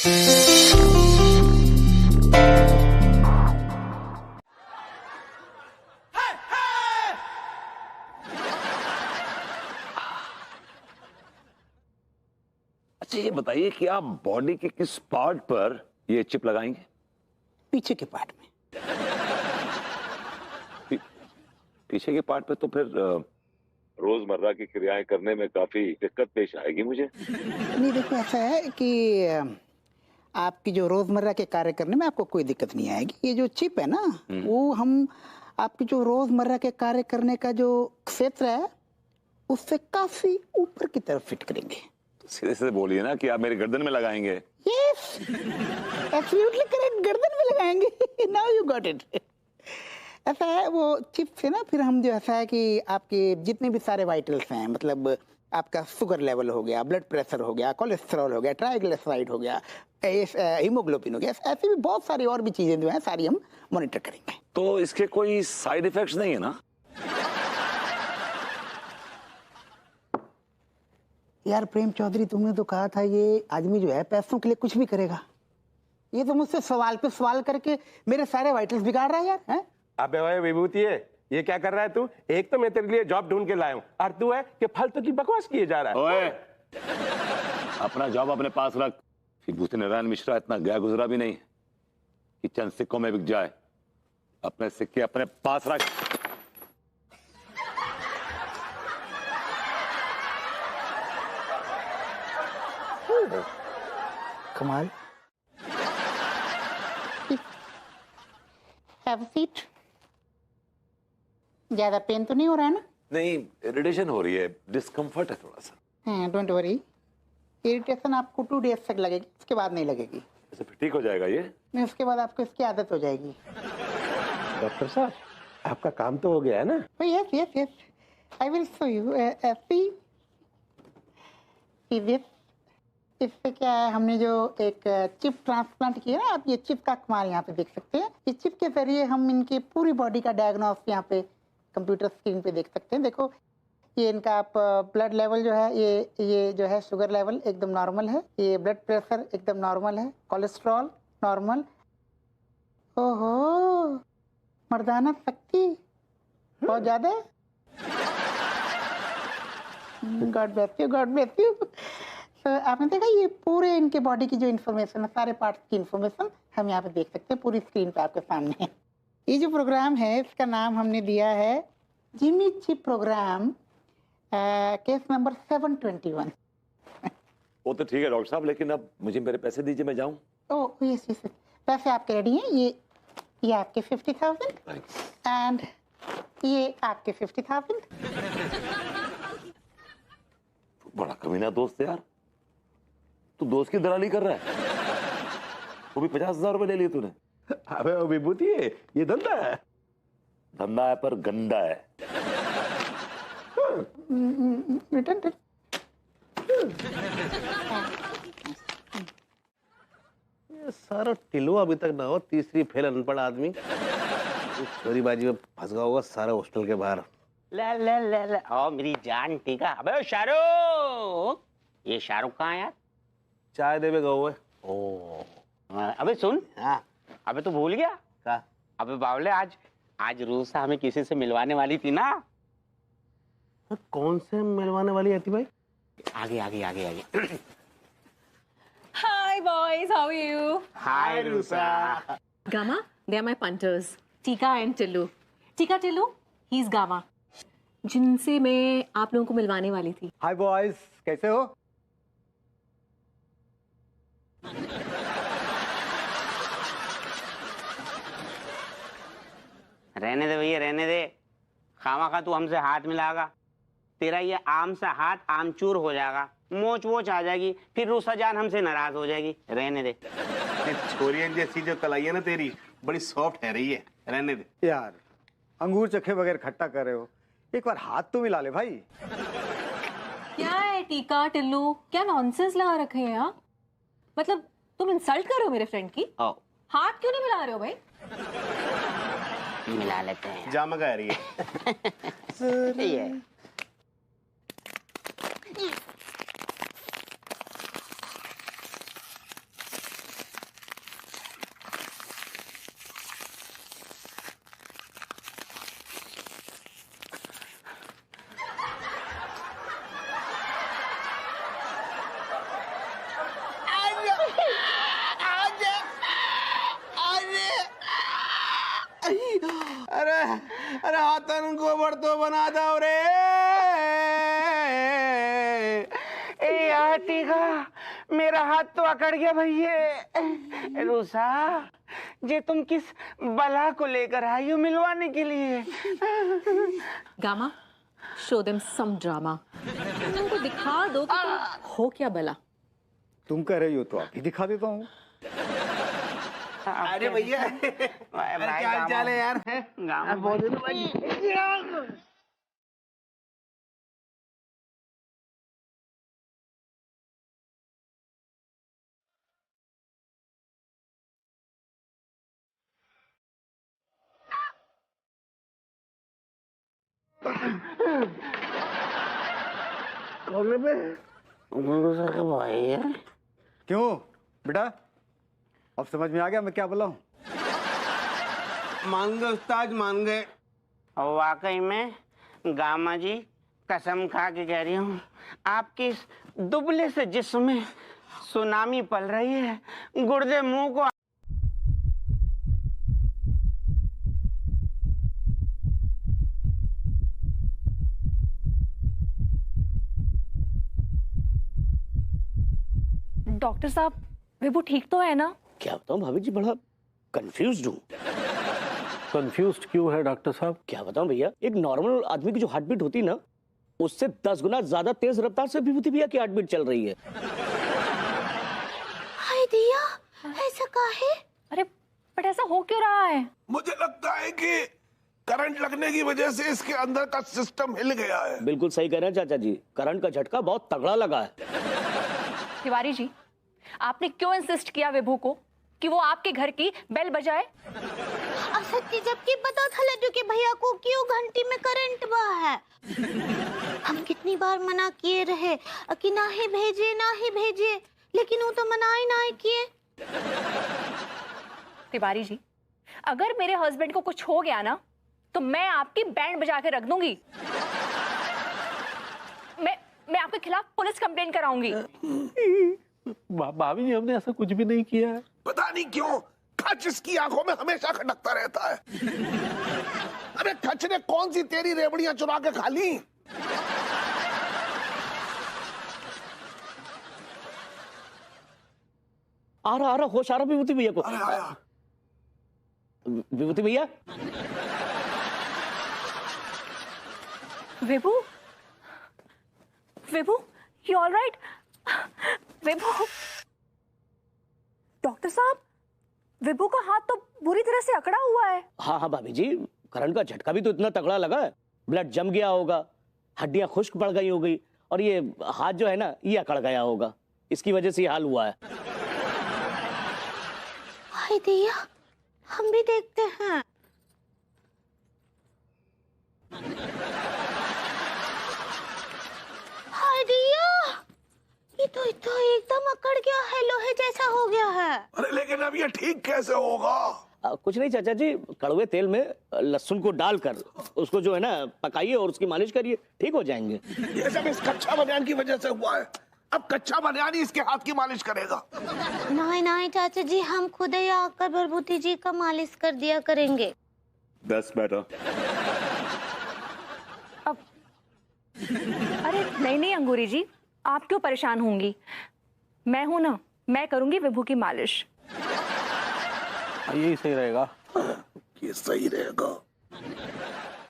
अच्छा ये बताइए कि आप बॉडी के किस पार्ट पर ये चिप लगाएंगे? पीछे के पार्ट में। पीछे के पार्ट पे तो फिर रोजमर्रा की क्रियाएं करने में काफी दिक्कत पेश आएगी मुझे। नहीं देखो, ऐसा है कि आपकी जो रोजमर्रा के कार्य करने में आपको कोई दिक्कत नहीं आएगी। ये जो चिप है ना, वो हम आपकी जो रोजमर्रा के कार्य करने का जो क्षेत्र है उससे काफी ऊपर की तरफ फिट करेंगे। सीधे सीधे बोलिए ना कि आप मेरी गर्दन में लगाएंगे। यस, एब्सोल्युटली करेक्ट, गर्दन में लगाएंगे। Now you got it. ऐसा है वो चिप से ना, फिर हम जो ऐसा है कि आपके जितने भी सारे वाइटल्स हैं, मतलब आपका शुगर लेवल हो गया, ब्लड प्रेशर हो गया, कोलेस्ट्रॉल हो गया, ट्राइग्लिसराइड हो गया, हीमोग्लोबिन हो गया, ऐसी भी बहुत सारी और भी चीजें जो हैं सारी हम मॉनिटर करेंगे। तो इसके कोई साइड इफेक्ट्स नहीं है ना? यार प्रेम चौधरी, तुमने तो कहा था ये आदमी जो है पैसों के लिए कुछ भी करेगा। ये तो मुझसे सवाल पे सवाल करके मेरे सारे वाइटल्स बिगाड़ रहा है यार। हैं? अबे भाई विभूति है, ये क्या कर रहा है तू? एक तो मैं तेरे लिए जॉब ढूंढ के लाया हूँ और तू है कि फालतू की बकवास किए जा रहा है। ओए, अपना जॉब अपने पास रख। विभूति नारायण मिश्रा इतना गया गुजरा भी नहीं कि चंद सिक्कों में बिक जाए। अपने सिक्के अपने पास रख। कमाल। Have a seat. ज्यादा पेन तो नहीं हो रहा है ना? नहीं, इरिटेशन हो रही है, डिस्कम्फर्ट है थोड़ा सा। हाँ, डोंट वरी। इरिटेशन आपको 2 डेज तक लगेगी, उसके बाद नहीं लगेगी। ऐसे फिर ठीक हो जाएगा ये? नहीं, उसके बाद आपको इसकी आदत हो जाएगी। डॉक्टर साहब, आपका काम तो हो गया है ना? Yes yes yes, I will show you. इससे क्या है, हमने जो एक चिप ट्रांसप्लांट किया है, आप ये चिप का कमाल यहाँ पे देख सकते हैं। इस चिप के जरिए हम इनकी पूरी बॉडी का डायग्नोस यहाँ पे कंप्यूटर स्क्रीन पे देख सकते हैं। देखो, ये इनका आप ब्लड लेवल जो है, ये जो है शुगर लेवल एकदम नॉर्मल है, ये ब्लड प्रेशर एकदम नॉर्मल है, कोलेस्ट्रॉल नॉर्मल। ओहो, मर्दाना शक्ति बहुत ज्यादा है। God bless you, God bless you. तो आपने देखा, ये पूरे इनके बॉडी की जो इन्फॉर्मेशन है, सारे पार्ट्स की इन्फॉर्मेशन हम यहाँ पे देख सकते हैं पूरी स्क्रीन पे आपके सामने है। ये जो प्रोग्राम है, इसका नाम हमने दिया है Jimmy chip programme, case number 721। वो तो ठीक है डॉक्टर साहब, लेकिन अब मुझे मेरे पैसे दीजिए, मैं जाऊं। ओह यस यस, पैसे आपके रेडी हैं। ये आपके 50,000 एंड ये आपके 50,000। बड़ा कमीना दोस्त है यार, तू दोस्त की दलाली कर रहा है। वो भी 50,000 रुपए ले लिए तूने। अबे वो विभूति है, ये धंधा है। धंधा है पर गंदा है। रिटर्न। ये सारा टिलो अभी तक ना हो, तीसरी फेल अनपढ़ आदमी चोरीबाजी में फंस गया होगा सारा हॉस्टल के बाहर। ला ला ला ला, ओ मेरी जान टीका। अबे शाहरुख, ये शाहरुख कहाँ है यार? चाय देवे गए हुए। ओ अबे सुन, हाँ अबे तू भूल गया क्या? अबे बावले, आज रूसा हमें किसी से मिलवाने वाली थी ना। कौन से मिलवाने वाली आती भाई? आगे आगे आगे आगे। Hi boys, how are you? Hi RUSA. Gamma, they are my punters. Tika and Tillu. Tika, Tillu, he's Gamma. जिनसे मैं आप लोगों को मिलवाने वाली थी। हाय बॉयज, कैसे हो? रहने दे भैया, रहने दे। खामा तू हमसे हाथ मिलाएगा, तेरा ये आम सा हाथ आमचूर हो जाएगा, मोच वोच आ जाएगी, फिर रूसा जान हमसे नाराज हो जाएगी। रहने दे। छोरियन जैसी जो कलाई है ना तेरी, बड़ी सॉफ्ट है रही है, रहने दे। यार अंगूर चखे बगैर खट्टा कर रहे हो, एक बार हाथ तो मिला ले भाई। क्या है टीका टिल्लू, क्या नॉनसेंस लगा रखे हैं यहाँ? मतलब तुम इंसल्ट कर रहे हो मेरे फ्रेंड की? हाथ क्यों नहीं मिला रहे हो भाई? मिला लेते हैं। जामा का रही है। ये अरे हाथन गोबर तो बना दो रे। ए यार टीका, मेरा हाथ तो अकड़ गया भैया। रूसा, जे तुम किस बला को लेकर आई हो मिलवाने के लिए? गामा, शो देम सम ड्रामा। उनको दिखा दो कि तुम हो क्या भला। तुम कह रही हो तो अभी दिखा देता हूँ। अरे भैया, अरे क्या हाल चाल है यार? गामा बहुत दिनों बाद। रूसा का भाई है। क्यों बेटा, अब समझ में आ गया मैं क्या बोला हूँ? मान गए उस्ताद, मान गए। और वाकई में गामा जी, कसम खा के कह रही हूँ, आपके इस दुबले से जिस्म में सुनामी पल रही है। गुर्दे मुंह को डॉक्टर साहब, विभू ठीक तो है ना? क्या बताऊं भाभी जी, बड़ा कंफ्यूज्ड हूँ। कंफ्यूज्ड क्यों है डॉक्टर साहब? क्या बताऊं भैया, एक नॉर्मल आदमी की जो हार्ट बीट होती है ना, उससे 10 गुना ज्यादा तेज रफ्तार से विभूति भैया की हार्ट बीट चल रही है। हाय दिया, ऐसा काहे? अरे बट ऐसा हो क्यों रहा है? मुझे लगता है कि करंट लगने की वजह से इसके अंदर का सिस्टम हिल गया है। बिल्कुल सही कह रहे हैं चाचा जी, करंट का झटका बहुत तगड़ा लगा है। तिवारी जी, आपने क्यों इंसिस्ट किया विभू को कि वो आपके घर की बेल बजाए? असत्य जबकि पता था लड्डू के भैया को क्यों घंटी में करंट बहा है। हम कितनी बार मना किए रहे कि ना ही भेजे, लेकिन वो तो मना ही ना ही किए। तिवारी जी, अगर मेरे हस्बैंड को कुछ हो गया ना, तो मैं आपकी बैंड बजा के रख दूंगी। मैं आपके खिलाफ पुलिस कंप्लेंट कराऊंगी। भाभी जी, हमने ऐसा कुछ भी नहीं किया है। पता नहीं क्यों खच इसकी आंखों में हमेशा खटकता रहता है। अरे खच ने कौन सी तेरी रेवड़ियां चुरा के खा ली? आ रहा होश आ रहा विभूति भैया को। अरे आया। विभूति भैया, Vibhu, you all right? Vibhu, doctor साहब, विभू का हाथ तो बुरी तरह से अकड़ा हुआ है। हाँ हाँ भाभी जी, करंट का झटका भी तो इतना तगड़ा लगा है, ब्लड जम गया होगा, हड्डियां खुश्क पड़ गई हो गई, और ये हाथ जो है ना, ये अकड़ गया होगा, इसकी वजह से ये हाल हुआ है। हाय दिया, हम भी देखते हैं। हाय दिया, ये तो एकदम अकड़ गया है, लोहे जैसा हो गया है। अरे लेकिन अब ये ठीक कैसे होगा? कुछ नहीं चाचा जी, कड़वे तेल में लहसुन को डालकर उसको जो है ना पकाइए और उसकी मालिश करिए, ठीक हो जाएंगे। ये सब इस कच्चा बनियान की वजह से हुआ है। अब कच्चा बनियान ही इसके हाथ की मालिश करेगा। नहीं चाचा जी, हम खुद ही आकर भरभूति जी का मालिश कर दिया करेंगे। That's better. अरे नहीं अंगूरी जी, आप क्यों परेशान होंगी? मैं हूं ना, मैं करूंगी विभू की मालिश। यही सही रहेगा। ये सही रहेगा।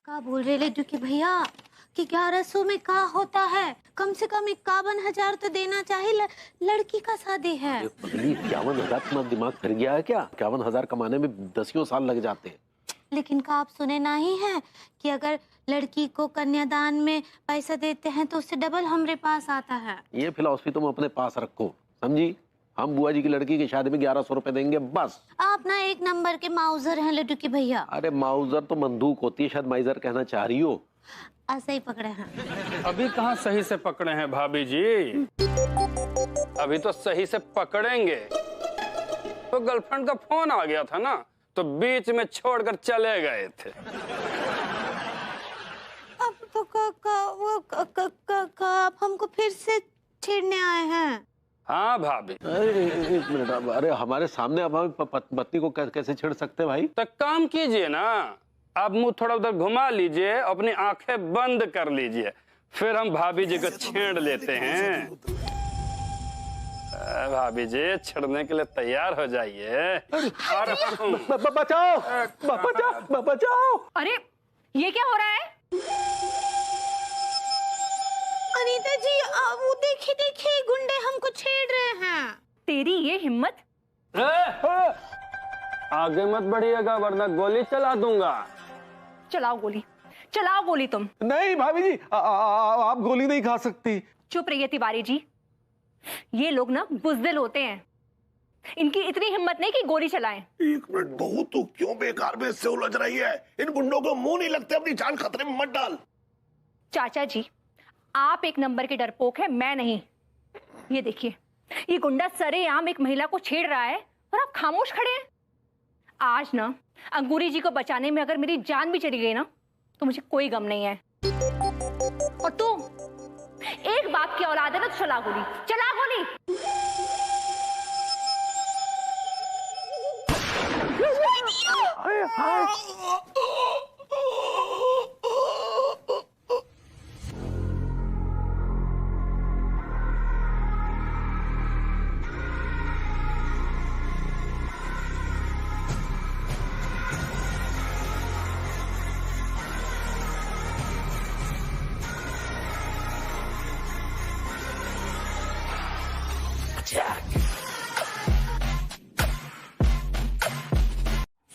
क्या बोल रहे लड्डू के भैया कि 1100 में क्या होता है? कम से कम 51,000 तो देना चाहिए, लड़की का शादी है। 51,000 तुम्हारा दिमाग फिर गया है क्या? 51,000 कमाने में 10 साल लग जाते हैं। लेकिन क्या आप सुने नहीं है कि अगर लड़की को कन्यादान में पैसा देते हैं तो उससे डबल हमारे पास आता है। ये फिलॉसफी तुम अपने पास रखो, समझी? हम बुआ जी की लड़की की शादी में 1100 रुपए देंगे बस। आप ना एक नंबर के माउजर हैं लड्डू की भैया। अरे माउजर तो बंदूक होती है, शायद माइजर कहना चाह रही हो। ऐसा ही पकड़े हैं। अभी कहाँ सही से पकड़े हैं भाभी जी, अभी तो सही से पकड़ेंगे। तो गर्लफ्रेंड का फोन आ गया था ना, तो बीच में छोड़कर चले गए थे। अब तो आप हमको फिर से छेड़ने आए हैं। हाँ भाभी। अरे एक मिनट, अरे हमारे सामने अब हम पत्नी को कैसे छेड़ सकते हैं भाई? तो काम कीजिए ना, आप मुंह थोड़ा उधर घुमा लीजिए, अपनी आंखें बंद कर लीजिए, फिर हम भाभी जी को छेड़ लेते हैं। भाभी जी छिड़ने के लिए तैयार हो जाइए। बचाओ बचाओ बचाओ। अरे ये क्या हो रहा है? अनीता जी वो देखिए देखिए, गुंडे हमको छेड़ रहे हैं। तेरी ये हिम्मत! आगे मत बढ़िएगा वरना गोली चला दूंगा। चलाओ गोली तुम। नहीं भाभी जी, आप गोली नहीं खा सकती। चुप रहिए तिवारी जी, ये लोग ना बुज़दिल होते हैं, इनकी इतनी हिम्मत नहीं कि गोली चलाएं। एक मिनट बहू, तू क्यों बेकार में इससे उलझ रही है? इन गुंडों को मुंह नहीं लगते, अपनी जान खतरे में मत डाल। चाचा जी, आप एक नंबर के डरपोक है, मैं नहीं। ये देखिए, ये गुंडा सरेआम एक महिला को छेड़ रहा है और आप खामोश खड़े हैं। आज ना अंगूरी जी को बचाने में अगर मेरी जान भी चली गई ना तो मुझे कोई गम नहीं है। और तू एक बाप की औलाद है ना, तो चला गोली।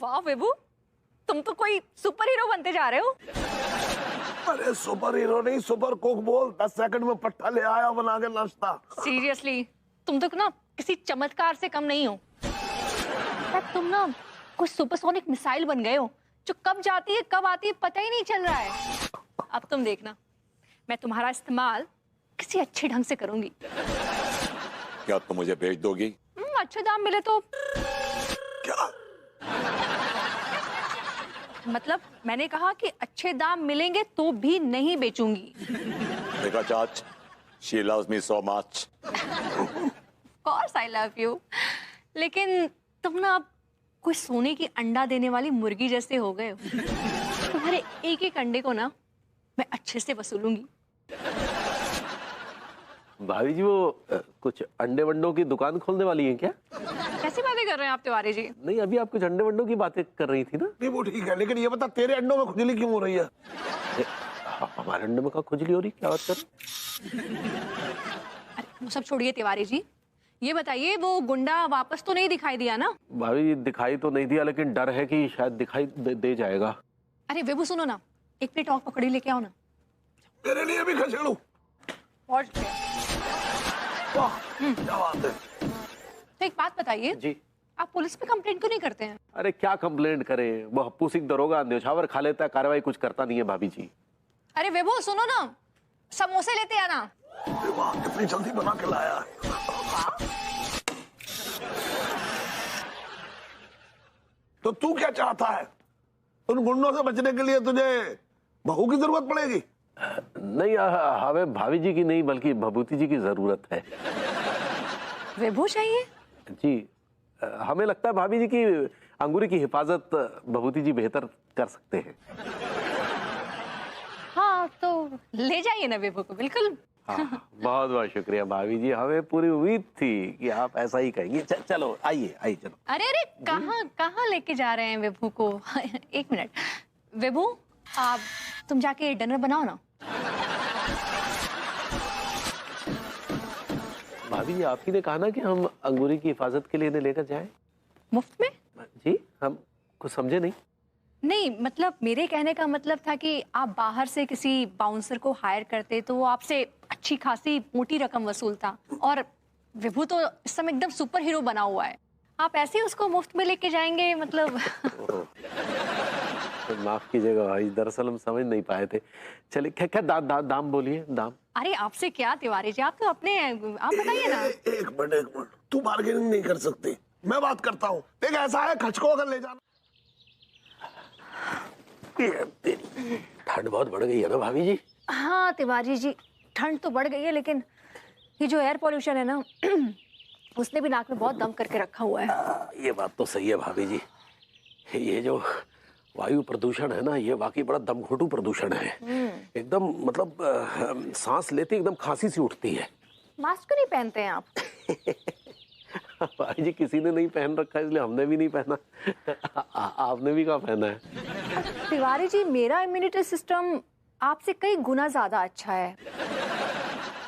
वाह विभू, तुम तो कोई सुपर हीरो बनते जा रहे हो। अरे सुपर हीरो नहीं, सुपर कुक बोल। 10 सेकंड में पट्टा ले आया बना के नाश्ता। सीरियसली तुम तो ना किसी चमत्कार से कम नहीं हो। तुम ना कोई सुपरसोनिक मिसाइल बन गए हो, जो कब जाती है कब आती है पता ही नहीं चल रहा है। अब तुम देखना, मैं तुम्हारा इस्तेमाल किसी अच्छे ढंग से करूंगी। क्या तुम मुझे बेच दोगी? अच्छे दाम मिले तो। क्या मतलब मैंने कहा कि अच्छे दाम मिलेंगे तो भी नहीं बेचूंगी। देखा चाच, she loves me so much. Of course I love you. लेकिन तुम ना अब कोई सोने की अंडा देने वाली मुर्गी जैसे हो गए हो। तुम्हारे एक एक अंडे को ना मैं अच्छे से वसूलूंगी। भाभी जी वो कुछ अंडे वंडों की दुकान खोलने वाली है क्या? कैसी बातें कर रहे हैं आप तिवारी जी? नहीं, अभी आप कुछ अंडे वंडों की बातें कर रही थी ना। नहीं वो ठीक है, लेकिन ये बता तेरे अंडों में खुजली क्यों हो रही है? हमारे अंडे में क्या खुजली हो रही, क्या बात कर? अरे वो सब छोड़िए तिवारी जी, ये बताइए वो गुंडा वापस तो नहीं दिखाई दिया ना? भाभी जी दिखाई तो नहीं दिया, लेकिन डर है कि शायद दिखाई दे जाएगा। अरे विभू सुनो ना, एक प्लेट और पकौड़ी लेके आओ ना। तेरे लिए भी खसेड़ू? और क्या बात है। तो एक बात बताइए जी, आप पुलिस पे कंप्लेंट क्यों नहीं करते हैं? अरे क्या कंप्लेंट करें, वो हप्पू सिंह दरोगा न्योछावर खा लेता है, कार्रवाई कुछ करता नहीं है भाभी जी। अरे विभू सुनो ना, समोसे लेते आना। वाह कितनी जल्दी बना के लाया। तो तू क्या चाहता है? उन गुंडों से बचने के लिए तुझे बहू की जरूरत पड़ेगी? नहीं, हमें भाभी जी की नहीं बल्कि भभूति जी की जरूरत है। विभू चाहिए? जी, हमें लगता है भाभी जी की अंगूरी की हिफाजत भभूति जी बेहतर कर सकते हैं। हाँ तो ले जाइए ना विभू को। बिल्कुल। हाँ, बहुत बहुत शुक्रिया भाभी जी, हमें पूरी उम्मीद थी कि आप ऐसा ही कहेंगे। चलो आइए आइए चलो। अरे अरे कहाँ लेके जा रहे हैं विभू को? एक मिनट विभू, आप तुम जाके डिनर बनाओ ना। भाभी जी आप ही ने कहा ना कि हम अंगूरी की हिफाजत के लिए इन्हें लेकर जाएं। मुफ्त में? जी, हम कुछ समझे नहीं। नहीं मतलब मेरे कहने का मतलब था कि आप बाहर से किसी बाउंसर को हायर करते तो वो आपसे अच्छी खासी मोटी रकम वसूलता, और विभू तो इस समय एकदम सुपर हीरो बना हुआ है, आप ऐसे ही उसको मुफ्त में लेके जाएंगे मतलब। तो माफ कीजिएगा भाई, दरअसल हम समझ नहीं पाए थे। चलिए क्या दाम बोलिए, दाम। अरे आपसे क्या तिवारी जी, आप तो अपने आप बताइए ना। एक मिनट, तू बार्गेनिंग नहीं कर सकती, मैं बात करता हूँ। देख ऐसा है, खच को अगर ले जाना। ठंड बहुत बढ़ गई है ना भाभी जी? हाँ तिवारी जी, ठंड तो बढ़ गई है, लेकिन ये जो एयर पॉल्यूशन है ना उसने भी नाक में बहुत दम करके रखा हुआ है। ये बात तो सही है भाभी जी, ये जो वायु प्रदूषण है ना, ये वाकई बड़ा दमघोटू प्रदूषण है। एकदम मतलब सांस लेते एकदम खांसी सी उठती है। मास्क क्यों नहीं पहनते हैं आप? भाई जी किसी ने नहीं पहन रखा इसलिए हमने भी नहीं पहना। आपने भी कहाँ पहना है? तिवारी जी, मेरा इम्यूनिटी सिस्टम आपसे कई गुना ज्यादा अच्छा है।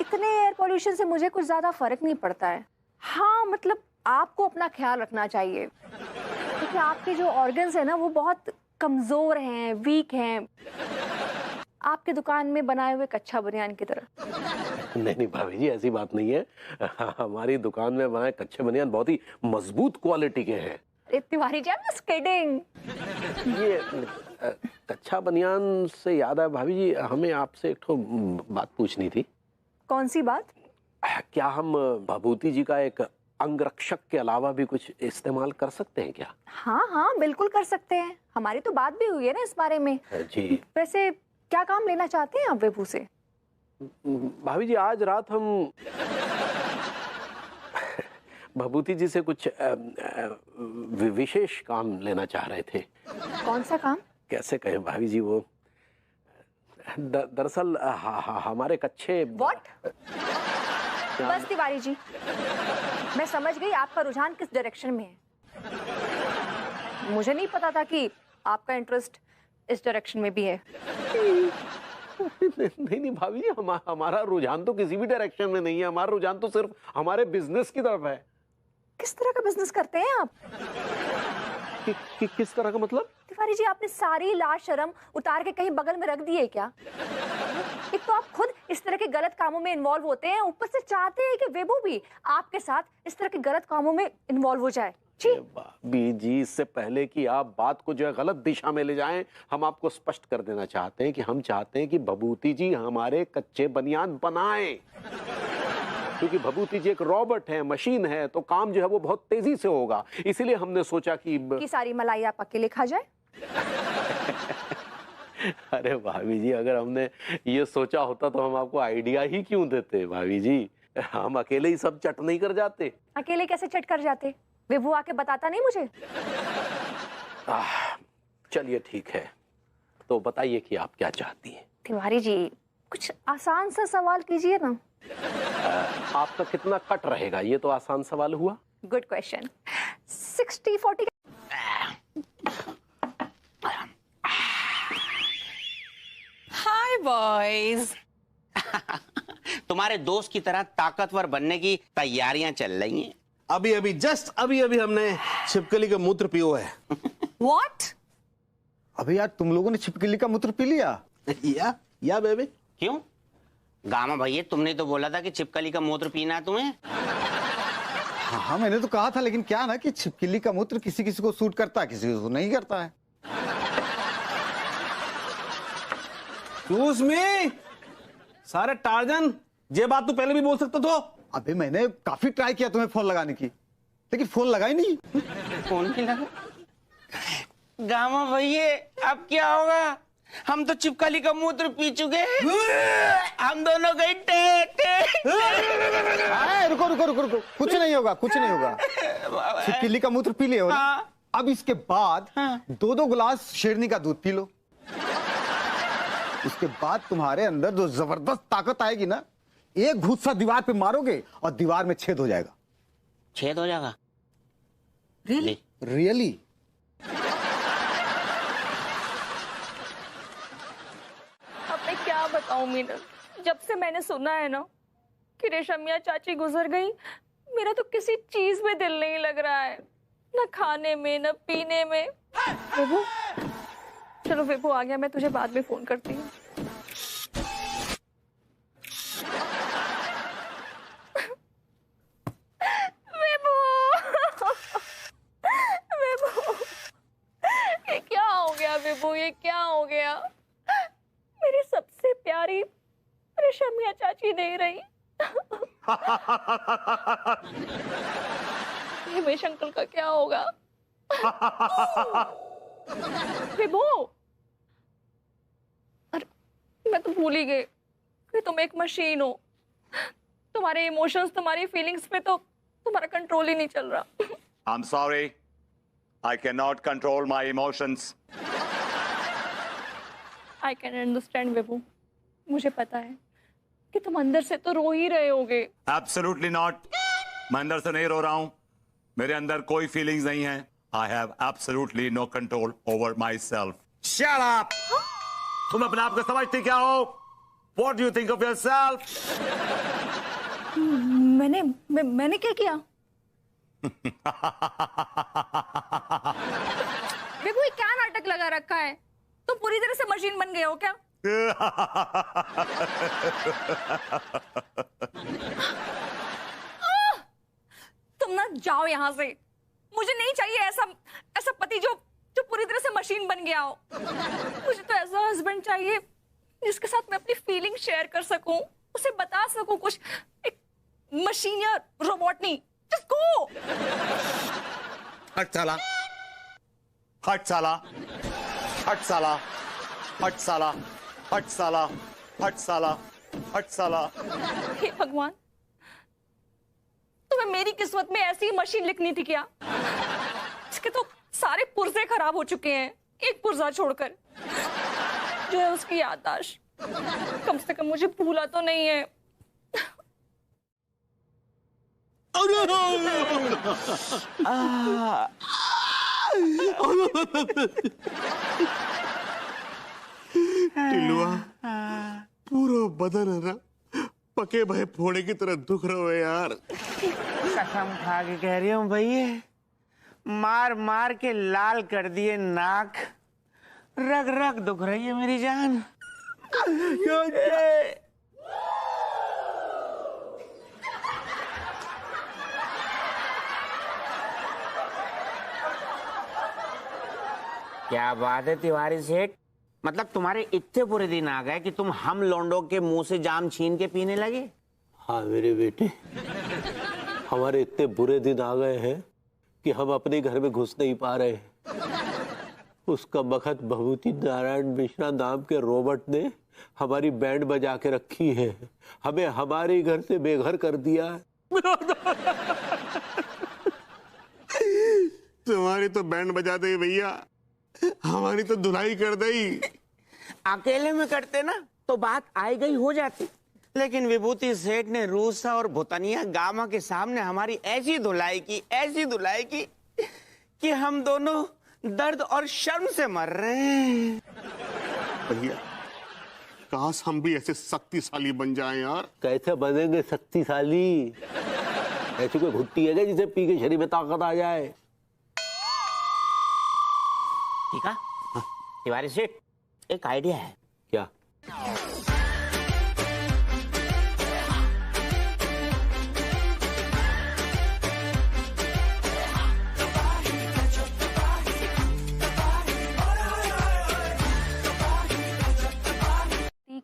इतने एयर पोल्यूशन से मुझे कुछ ज्यादा फर्क नहीं पड़ता है। हाँ मतलब आपको अपना ख्याल रखना चाहिए, क्योंकि आपके जो ऑर्गन्स है ना वो बहुत कमजोर हैं, वीक हैं, आपके दुकान में बनाए हुए कच्चा बनियान की तरह। नहीं भाभी जी ऐसी बात नहीं है। हमारी दुकान में बनाए कच्चे बनियान बहुत ही मजबूत क्वालिटी के हैं। Tiwari ji, I am just kidding. ये कच्चा बनियान से याद है भाभी जी, हमें आपसे एक तो बात पूछनी थी। कौन सी बात? क्या हम भभूति जी का एक अंगरक्षक के अलावा भी कुछ इस्तेमाल कर सकते हैं क्या? हाँ हाँ बिल्कुल कर सकते हैं, हमारी तो बात भी हुई है ना इस बारे में। जी। वैसे क्या काम लेना चाहते हैं आप विभू से? भाभी जी आज रात हम भभूति जी से कुछ विशेष काम लेना चाह रहे थे। कौन सा काम? कैसे कहें भाभी जी, वो दरअसल हमारे कच्चे। What? बस तिवारी जी, मैं समझ गई आपका रुझान किस डायरेक्शन में है। मुझे नहीं पता था कि आपका इंटरेस्ट इस डायरेक्शन में भी है। नहीं भाभी जी, हमारा रुझान तो किसी भी डायरेक्शन में नहीं है। हमारा रुझान तो सिर्फ हमारे बिजनेस की तरफ है। किस तरह का बिजनेस करते हैं आप? किस तरह का मतलब? तिवारी जी, आपने सारी लाज शर्म उतार के कहीं बगल में रख दी है क्या? एक तो आप खुद इस तरह के गलत कामों में इन्वॉल्व होते हैं, ऊपर से चाहते हैं कि विभू भी आपके साथ इस तरह के गलत कामों में इन्वॉल्व हो जाए। भाभी जी, इससे पहले कि आप बात को जो है गलत दिशा में ले जाएं, हम आपको स्पष्ट कर देना चाहते हैं कि हम चाहते हैं कि भभूति जी हमारे कच्चे बनियान बनाएं। क्योंकि भभूति जी एक रॉबोट है, मशीन है, तो काम जो है वो बहुत तेजी से होगा। इसीलिए हमने सोचा कि सारी मलाई आप अकेले खा जाए। अरे भाभी जी, अगर हमने ये सोचा होता तो हम आपको आइडिया ही क्यों देते भाभी जी? हम अकेले ही सब चट नहीं कर जाते। अकेले कैसे चट कर जाते? विभू आके बताता नहीं मुझे? चलिए ठीक है, तो बताइए कि आप क्या चाहती हैं। तिवारी जी, कुछ आसान सा सवाल कीजिए ना। आपका कितना कट रहेगा, ये तो आसान सवाल हुआ। Good question. 60-40। हाय बॉयज। तुम्हारे दोस्त की तरह ताकतवर बनने की तैयारियां चल रही हैं। अभी अभी हमने छिपकली का मूत्र पियो है। What? अबे यार, तुम लोगों ने छिपकली का मूत्र पी लिया? या बेबी। क्यों? गामा भैया, तुमने तो बोला था कि छिपकली का मूत्र पीना है तुम्हें। हाँ मैंने तो कहा था, लेकिन क्या ना कि छिपकली का मूत्र किसी किसी को सूट करता है, किसी को नहीं करता है। सारे टार्जन, ये बात तू पहले भी बोल सकता तो। अबे मैंने काफी ट्राई किया तुम्हें फोन लगाने की, लेकिन फोन लगा ही नहीं। फोन नहीं लगा? गामा भैया, अब क्या होगा? हम तो छिपकली का मूत्र पी चुके हैं। हम दोनों गए रुको रुको रुको रुको, कुछ नहीं होगा, कुछ नहीं होगा। छिपकली का मूत्र पी लिया हो ना? अब इसके बाद 2-2 गिलास शेरनी का दूध पी लो। उसके बाद तुम्हारे अंदर जो जबरदस्त ताकत आएगी ना, एक घूंसा दीवार पे मारोगे और दीवार में छेद हो जाएगा। छेद हो जाएगा? रियली? अब मैं क्या बताऊं मीनल, जब से मैंने सुना है ना कि रेशमिया चाची गुजर गई, मेरा तो किसी चीज में दिल नहीं लग रहा है, न खाने में न पीने में। विभू, चलो विभू आ गया, मैं तुझे बाद में फोन करती हूँ। विभू, विभू, ये क्या हो गया विभू, ये क्या हो गया? मेरी सबसे प्यारी रेशमिया चाची नहीं रही। हिमेश अंकल का क्या होगा? विभू, अरे मैं तो भूल ही गई कि तुम एक मशीन हो। तुम्हारे इमोशंस, तुम्हारी फीलिंग्स पे तो तुम्हारा कंट्रोल ही नहीं चल रहा। I'm sorry. I cannot control my emotions. I can understand Vibhu, मुझे पता है कि तुम अंदर से तो रो ही रहे होगे। Absolutely not. मैं अंदर से नहीं रो रहा हूं, मेरे अंदर कोई फीलिंग्स नहीं है। I have absolutely no control over my self. Shut up! तुम अपने आप को समझती क्या हो? What do you think of yourself? मैंने क्या किया? विभू, क्या नाटक लगा रखा है? तुम पूरी तरह से मशीन बन गए हो क्या? तुम ना जाओ यहाँ से। मुझे नहीं चाहिए ऐसा पति जो पूरी तरह से मशीन बन गया हो। मुझे तो ऐसा हस्बैंड चाहिए जिसके साथ मैं अपनी फीलिंग शेयर कर सकूं, उसे बता सकूं कुछ। एक मशीन या रोबोट नहीं। Just go! हट साला, हट साला, हट साला, हट साला, हट साला, हट साला, हट साला। हे भगवान, तुम्हें मेरी किस्मत में ऐसी मशीन लिखनी थी क्या? इसके तो सारे पुर्जे खराब हो चुके हैं, एक पुर्जा छोड़कर, जो है उसकी याददाश्त। कम से कम मुझे भूला तो नहीं है। टिलुआ, पूरा बदन है ना पके भय फोड़े की तरह दुख रहा है यार। कसम खा के कह रही हूँ भैया, मार मार के लाल कर दिए नाक। रग रग दुख रही है मेरी जान। क्या बात है तिवारी सेठ, मतलब तुम्हारे इतने बुरे दिन आ गए कि तुम हम लौंडों के मुंह से जाम छीन के पीने लगे? हाँ मेरे बेटे, हमारे इतने बुरे दिन आ गए हैं कि हम अपने घर में घुस नहीं पा रहे। उसका बखत भभूति नारायण मिश्रा नाम के रोबोट ने हमारी बैंड बजा के रखी है, हमें हमारे घर से बेघर कर दिया। तुम्हारी तो बैंड बजा दे भैया, हमारी तो धुलाई कर दई। अकेले में करते ना तो बात आई गई हो जाती, लेकिन विभूति सेठ ने रूसा और भूतनिया गामा के सामने हमारी ऐसी धुलाई की कि हम दोनों दर्द और शर्म से मर रहे हैं। भैया, काश हम भी ऐसे शक्तिशाली बन जाएं यार। कैसे बनेंगे शक्तिशाली? ऐसी कोई घुट्टी है जिसे पी के शरीर में ताकत आ जाए? ठीक है तिवारी सेठ, एक आइडिया है। क्या?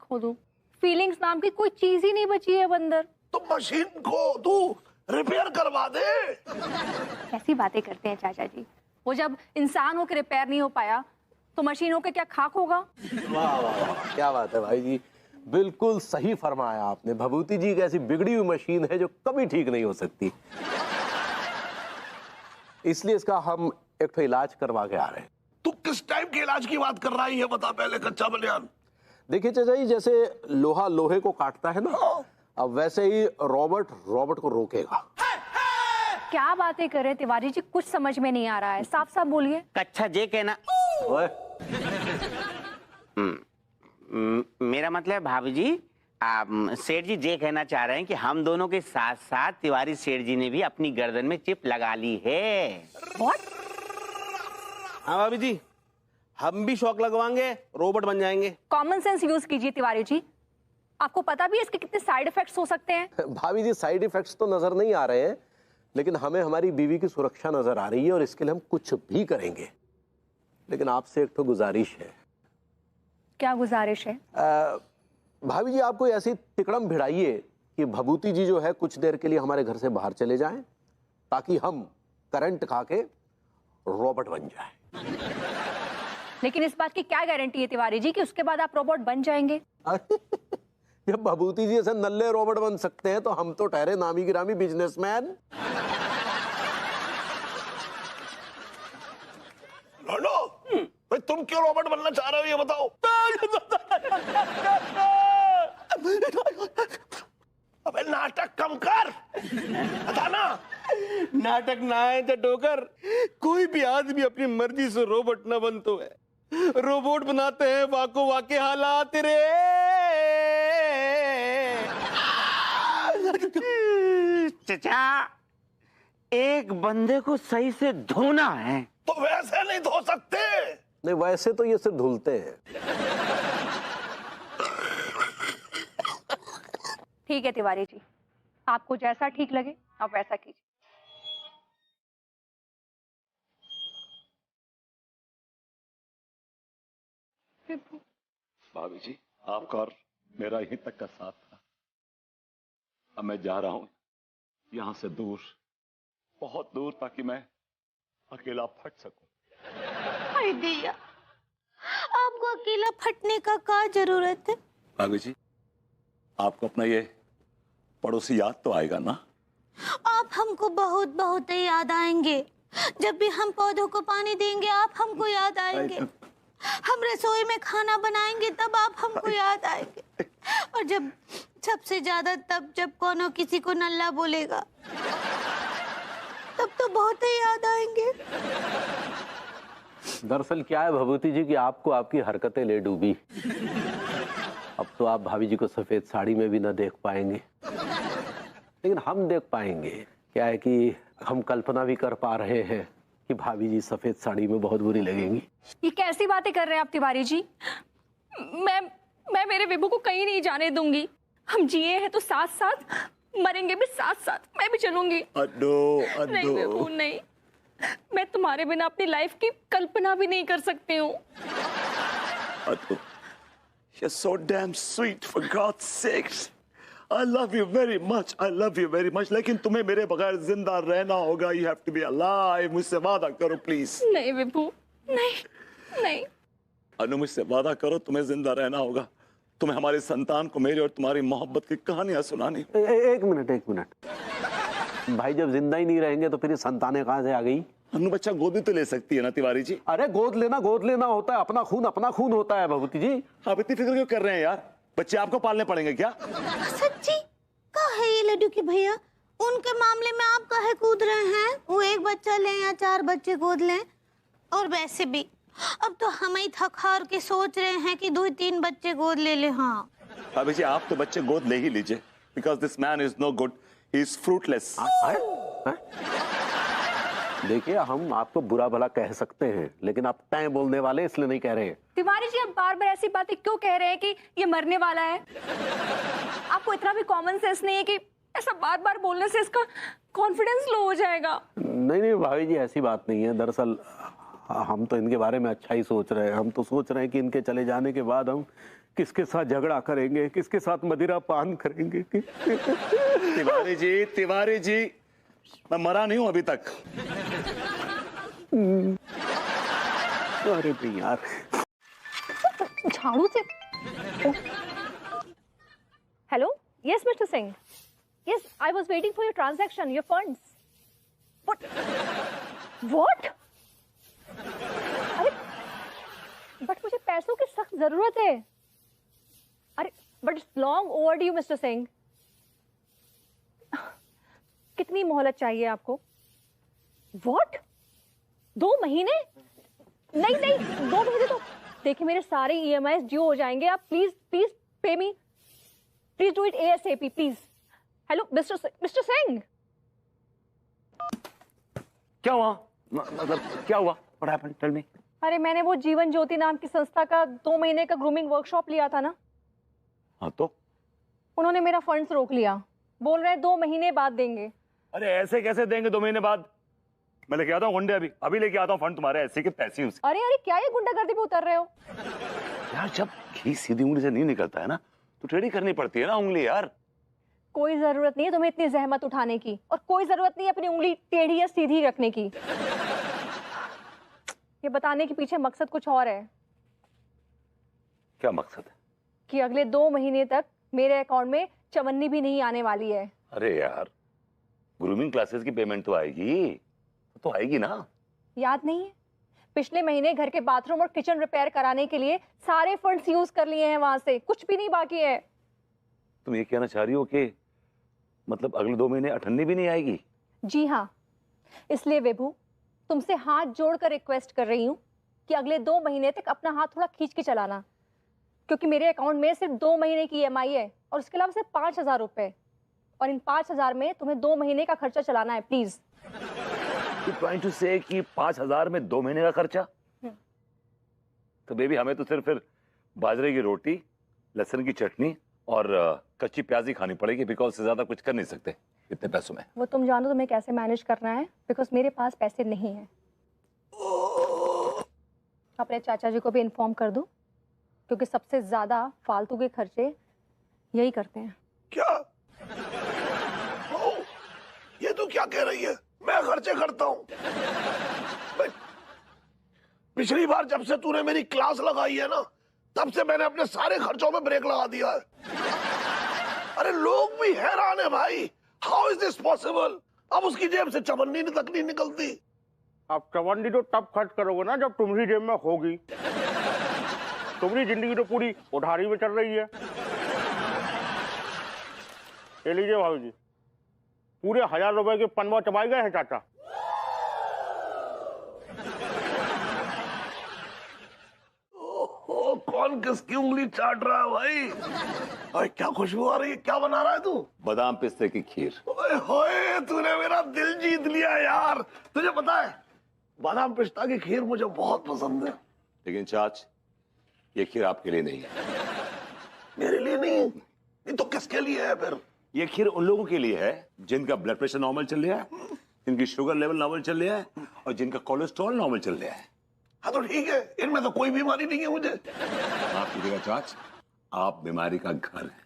खो दो, फीलिंग्स नाम की कोई चीज ही नहीं बची है बंदर। तो मशीन को तू रिपेयर करवा दे। कैसी बातें करते हैं चाचा जी, वो जब इंसान होकर रिपेयर नहीं हो पाया तो मशीन होकर क्या खाक होगा? वाह वाह वाह, क्या बात है भाई जी, बिल्कुल सही फरमाया आपने। भभूति जी एक ऐसी बिगड़ी हुई मशीन है जो कभी ठीक नहीं हो सकती, इसलिए इसका हम एक तो इलाज करवा के आ रहे हैं। तू किस टाइप के इलाज की बात कर रहा है ये बता पहले, कच्चा बलियान। देखिए चाचा जी, जैसे लोहा लोहे को काटता है ना, अब वैसे ही रॉबर्ट को रोकेगा। क्या बातें कर रहे हैं तिवारी जी, कुछ समझ में नहीं आ रहा है, साफ साफ बोलिए। कच्चा जे कहना। मेरा मतलब भाभी जी, सेठ जी जे कहना चाह रहे हैं कि हम दोनों के साथ साथ तिवारी सेठ जी ने भी अपनी गर्दन में चिप लगा ली है। What? हाँ भाभी जी, हम भी शौक लगवाएंगे, रोबोट बन जाएंगे। कॉमन सेंस यूज कीजिए तिवारी जी, आपको पता भी है इसके कितने साइड इफेक्ट्स हो सकते हैं। भाभी जी, साइड इफेक्ट्स तो नजर नहीं आ रहे हैं, लेकिन हमें हमारी बीवी की सुरक्षा नजर आ रही है और इसके लिए हम कुछ भी करेंगे। लेकिन आपसे एक तो गुजारिश है। क्या गुजारिश है? भाभी जी, आप कोई ऐसी तिकड़म भिड़ाइए कि भभूति जी जो है कुछ देर के लिए हमारे घर से बाहर चले जाएं, ताकि हम करंट खा के रोबोट बन जाए। लेकिन इस बात की क्या गारंटी है तिवारी जी कि उसके बाद आप रोबोट बन जाएंगे? जब भभूति जी ऐसे नल्ले रोबोट बन सकते हैं तो हम तो ठहरे नामी गिरामी बिजनेसमैन। भाई तुम क्यों रोबोट बनना चाह रहे हो ये बताओ। अबे नाटक कम कर, बता ना। नाटक ना है तो डोकर, कोई भी आदमी अपनी मर्जी से रोबोट ना बनतो है। रोबोट बनाते हैं वाको वाके हालात रे। चचा, एक बंदे को सही से धोना है तो वैसे नहीं धो सकते। नहीं, वैसे तो ये सिर्फ धुलते हैं। ठीक है तिवारी जी, आपको जैसा ठीक लगे आप वैसा कीजिए। भाभी जी, आपका और मेरा यहीं तक का साथ था। अब मैं जा रहा हूं यहां से दूर, बहुत दूर, ताकि मैं अकेला फट सकूं। हाय भैया, आपको अकेला फटने का क्या जरूरत है? भाभी जी, आपको अपना ये पड़ोसी याद तो आएगा ना? आप हमको बहुत बहुत याद आएंगे। जब भी हम पौधों को पानी देंगे आप हमको याद आएंगे। हम रसोई में खाना बनाएंगे तब आप हमको याद आएंगे। और जब सबसे ज्यादा तब जब कोनो किसी को नल्ला बोलेगा तब तो बहुत ही याद आएंगे। दरअसल क्या है भभूति जी कि आपको आपकी हरकतें ले डूबी। अब तो आप भाभी जी को सफेद साड़ी में भी ना देख पाएंगे, लेकिन हम देख पाएंगे। क्या है कि हम कल्पना भी कर पा रहे हैं कि भाभी जी सफेद साड़ी में बहुत बुरी लगेंगी। ये कैसी बातें कर रहे हैं आप तिवारी जी? मैं मेरे विभू को कहीं नहीं जाने दूंगी। हम जिए हैं तो साथ साथ, मरेंगे भी साथ साथ। मैं भी चलूंगी। नहीं विभू नहीं, मैं तुम्हारे बिना अपनी लाइफ की कल्पना भी नहीं कर सकती हूँ। You're so damn sweet, for God's sakes. I love you very much. I love you very much. लेकिन तुम्हें मेरे बगैर जिंदा रहना होगा. You have to be alive. मुझसे वादा करो प्लीज. नहीं विभू, नहीं नहीं। अनु, मुझसे वादा करो, तुम्हें जिंदा रहना होगा। तुम्हें हमारे संतान को मेरी और तुम्हारी मोहब्बत की कहानियां सुनानी। एक मिनट। भाई जब जिंदा ही नहीं रहेंगे तो फिर संतानें कहाँ से आ गई? अनु बच्चा गोद भी तो ले सकती है ना तिवारी जी? अरे गोद लेना होता है। अपना खून होता है भभूति जी। आप इतनी फिक्र क्यों कर रहे हैं यार? बच्चे आपको पालने पड़ेंगे क्या? सच्ची का है ये लड्डू के भैया? उनके मामले में आप काहे कूद रहे हैं? वो एक बच्चा लें या 4 बच्चे गोद लें? और वैसे भी अब तो हम ही थक हार के सोच रहे हैं कि 2-3 बच्चे गोद ले ले। हाँ भाभी जी, आप तो बच्चे गोद ले ही लीजिए, because this man is no good, he is fruitless. देखिए, हम आपको बुरा भला कह सकते हैं, लेकिन आप तय बोलने वाले इसलिए नहीं कह रहे हैं। तिवारी जी, आप बार बार ऐसी बातें क्यों कह रहे हैं कि ये मरने वाला है? आपको इतना भी कॉमन सेंस नहीं है कि ऐसा बार बार बोलने से इसका कॉन्फिडेंस लो हो जाएगा? नहीं भाभी जी, ऐसी बात नहीं है। दरअसल हम तो इनके बारे में अच्छा ही सोच रहे हैं। हम तो सोच रहे हैं कि इनके चले जाने के बाद हम किसके साथ झगड़ा करेंगे, किसके साथ मदिरा पान करेंगे। तिवारी जी, मैं मरा नहीं हूं अभी तक। अरे भाई यार, झाड़ू से। Hello, yes mister Singh, yes I was waiting for your transaction, your funds. What? अरे बट मुझे पैसों की सख्त जरूरत है। अरे but it's long overdue mister Singh. कितनी मोहलत चाहिए आपको? व्हाट? 2 महीने? नहीं 2 महीने तो देखिए, मेरे सारे EMIs ड्यू हो जाएंगे। आप please pay me, please do it ASAP please. Hello mister Singh, क्या हुआ? मतलब क्या हुआ? What happened? Tell me. अरे मैंने वो जीवन ज्योति नाम की संस्था का 2 महीने का ग्रूमिंग वर्कशॉप लिया था ना। हाँ तो? उन्होंने मेरा फंड्स रोक लिया। बोल रहे हैं 2 महीने बाद देंगे। अरे ऐसे कैसे देंगे 2 महीने बाद? मैं लेके आता हूँ गुंडे, अभी लेके आता हूँ फंड तुम्हारे। ऐसे के पैसे उसके। अरे क्या ये गुंडागर्दी पे उतर रहे हो? यार, जब घी सीधी उंगली से नहीं निकलता है ना, तो टेढ़ी करनी पड़ती है ना उंगली यार। कोई जरूरत नहीं है तुम्हें इतनी जहमत उठाने की, और कोई जरूरत नहीं है अपनी उंगली टेढ़ी या सीधी रखने की। ये बताने के पीछे मकसद कुछ और है। क्या मकसद है? कि अगले 2 महीने तक मेरे अकाउंट में चवन्नी भी नहीं आने वाली है। अरे यार, ग्रूमिंग क्लासेस की पेमेंट तो आएगी ना? याद नहीं है? पिछले महीने घर के बाथरूम और किचन रिपेयर कराने के लिए सारे फंड्स यूज कर लिए हैं वहां से, कुछ भी नहीं बाकी है। तुम ये कहना चाह रही हो कि मतलब अगले 2 महीने अठन्नी भी नहीं आएगी? जी हाँ, इसलिए विभू तुमसे हाथ जोड़कर रिक्वेस्ट कर रही हूँ कि अगले 2 महीने तक अपना हाथ थोड़ा खींच के चलाना, क्योंकि मेरे अकाउंट में सिर्फ 2 महीने की EMI है और उसके अलावा सिर्फ 5,000 रुपए, और इन 5,000 में तुम्हें 2 महीने का खर्चा चलाना है प्लीज। ट्राइंग टू से कि 5,000 में 2 महीने का खर्चा? तो बेबी हमें तो सिर्फ फिर बाजरे की रोटी, लहसुन की चटनी और कच्ची प्याज ही खानी पड़ेगी, बिकॉज से ज्यादा कुछ कर नहीं सकते इतने पैसों में। वो तुम जानो तुम्हें कैसे मैनेज करना है, बिकॉज मेरे पास पैसे नहीं है। अपने चाचा जी को भी इन्फॉर्म कर दूं, क्योंकि सबसे ज्यादा फालतू के खर्चे यही करते हैं। क्या? ये तू क्या कह रही है? मैं खर्चे करता हूँ? पिछली बार जब से तूने मेरी क्लास लगाई है ना, तब से मैंने अपने सारे खर्चों में ब्रेक लगा दिया है। अरे लोग भी हैरान है भाई, हाउ इज दिस पॉसिबल? अब उसकी जेब से चवन्नी तक नहीं निकलती। अब चवन्नी तो तब खर्च करोगे ना जब तुम्हारी जेब में होगी। तुम्हारी जिंदगी तो पूरी उधारी में चल रही है। ले लीजिए भाभी जी, पूरे 1,000 रुपए के पनवा चबाए गए हैं चाचा। ओहो, कौन किसकी उंगली चाट रहा है भाई? अरे क्या खुशबू आ रही है? क्या बना रहा है तू? बादाम पिस्ते की खीर। ओए होए, तूने मेरा दिल जीत लिया यार। तुझे पता है बादाम पिस्ता की खीर मुझे बहुत पसंद है। लेकिन चाच, ये खीर आपके लिए नहीं है। मेरे लिए नहीं? ये तो किसके लिए है फिर? ये खीर उन लोगों के लिए है जिनका ब्लड प्रेशर नॉर्मल चल रहा है, जिनकी शुगर लेवल नॉर्मल चल रहा है और जिनका कोलेस्ट्रॉल नॉर्मल चल रहा है। हाँ तो ठीक है, इनमें तो कोई बीमारी नहीं है मुझे। माफ कीजिएगा चाच, आप बीमारी का घर है।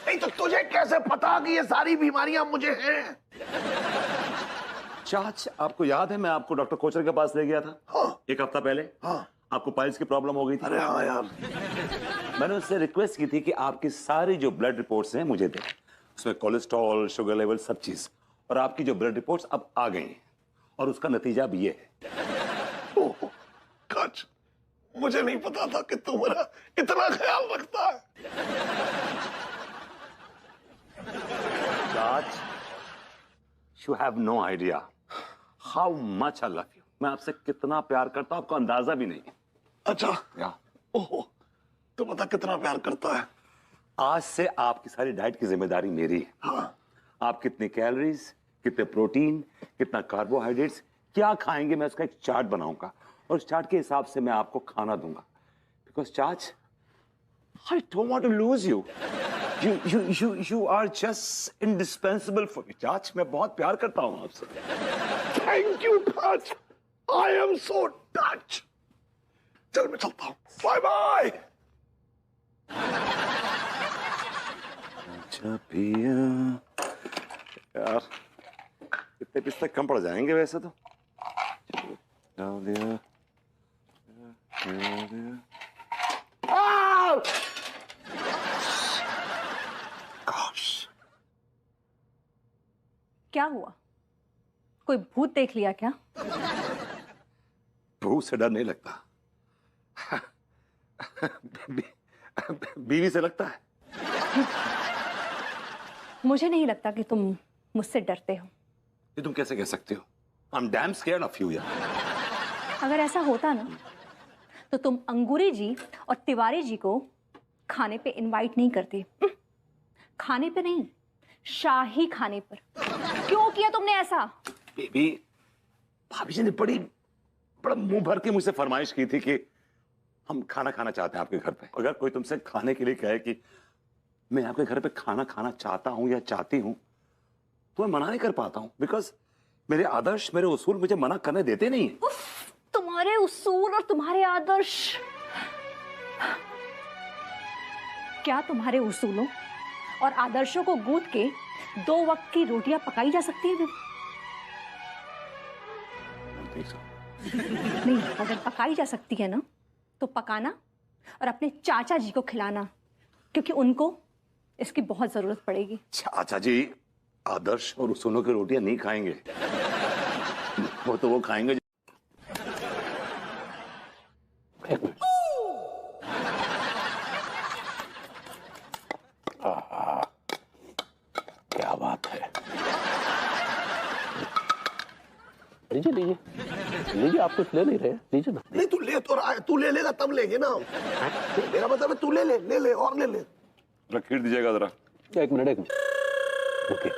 नहीं तो तुझे कैसे पता कि ये सारी बीमारियां मुझे हैं? चाच, आपको याद है मैं आपको डॉक्टर कोचर के पास ले गया था? हाँ। 1 हफ्ता पहले। हाँ। आपको पाइल्स की प्रॉब्लम हो गई थी। अरे हाँ यार। मैंने उससे रिक्वेस्ट की थी कि आपकी सारी जो ब्लड रिपोर्ट्स हैं मुझे दें, उसमें कोलेस्ट्रॉल, शुगर लेवल, सब चीज। और आपकी जो ब्लड रिपोर्ट्स अब आ गई हैं और उसका नतीजा भी ये है। ओह, काश, मुझे नहीं पता था कि तू मेरा इतना ख्याल रखता है। चाच, you have no idea how much I love you. मैं आपसे कितना प्यार करता हूं, आपको अंदाजा भी नहीं है। अच्छा। या ओहो, तू पता कितना प्यार करता है। आज से आपकी सारी डाइट की जिम्मेदारी मेरी है। हाँ। आप कितनी कैलोरीज, कितने प्रोटीन, कितना कार्बोहाइड्रेट्स, क्या खाएंगे, मैं उसका एक चार्ट बनाऊंगा और उस चार्ट के हिसाब से मैं आपको खाना दूंगा। बिकॉज चाच, I don't want to lose you. You are just indispensable for me, चाच। मैं बहुत प्यार करता हूं आपसे। थैंक यू टाच, आई एम सो टच। चल मैं चलता हूं, बाय बाय। यार इतने पिस्ते कम पड़ जाएंगे वैसे तो। डाल दिया। क्या हुआ? कोई भूत देख लिया क्या? भूत से डर नहीं लगता, बीवी से लगता है। मुझे नहीं लगता कि तुम मुझसे डरते हो। ये तुम कैसे कह सकते हो? I'm damn scared of you यार। अगर ऐसा होता ना तो तुम अंगूरी जी और तिवारी जी को खाने पे इनवाइट नहीं करते। खाने पे नहीं, शाही खाने पर। क्यों किया तुमने ऐसा? बेबी, भाभी जी ने बड़ा मुंह भर के मुझसे फरमाइश की थी कि हम खाना खाना चाहते हैं आपके घर पे। अगर कोई तुमसे खाने के लिए कहे कि मैं आपके घर पे खाना खाना चाहता हूं या चाहती हूं, तो मैं मना नहीं कर पाता हूं, बिकॉज मेरे आदर्श, मेरे उसूल मुझे मना करने देते नहीं है। तुम्हारे उसूल और तुम्हारे आदर्श? क्या तुम्हारे उसूलों और आदर्शों को गूंथ के 2 वक्त की रोटियां पकाई जा सकती हैं? नहीं, अगर पकाई जा सकती है ना तो पकाना और अपने चाचा जी को खिलाना, क्योंकि उनको इसकी बहुत जरूरत पड़ेगी। चाचा जी, आदर्श और सोनू की रोटियां नहीं खाएंगे। वो तो वो खाएंगे। एक मिनट। क्या बात है। लीजिए लीजिए लीजिए, आप कुछ ले नहीं रहे, लीजिए ना। नहीं तू ले तो रहा है, तू ले लेगा तब लेंगे ना। मेरा मतलब है तू ले ले और ले ले। खीर दीजिएगा जरा। एक मिनट ओके।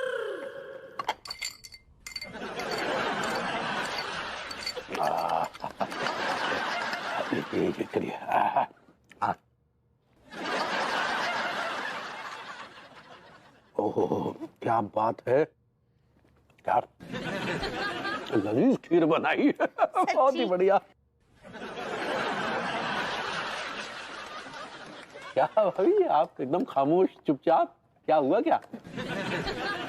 ये करिए। ओहो क्या बात है, क्या लजीज खीर बनाई है। बहुत ही बढ़िया। क्या भाभी आप एकदम खामोश चुपचाप, क्या हुआ क्या?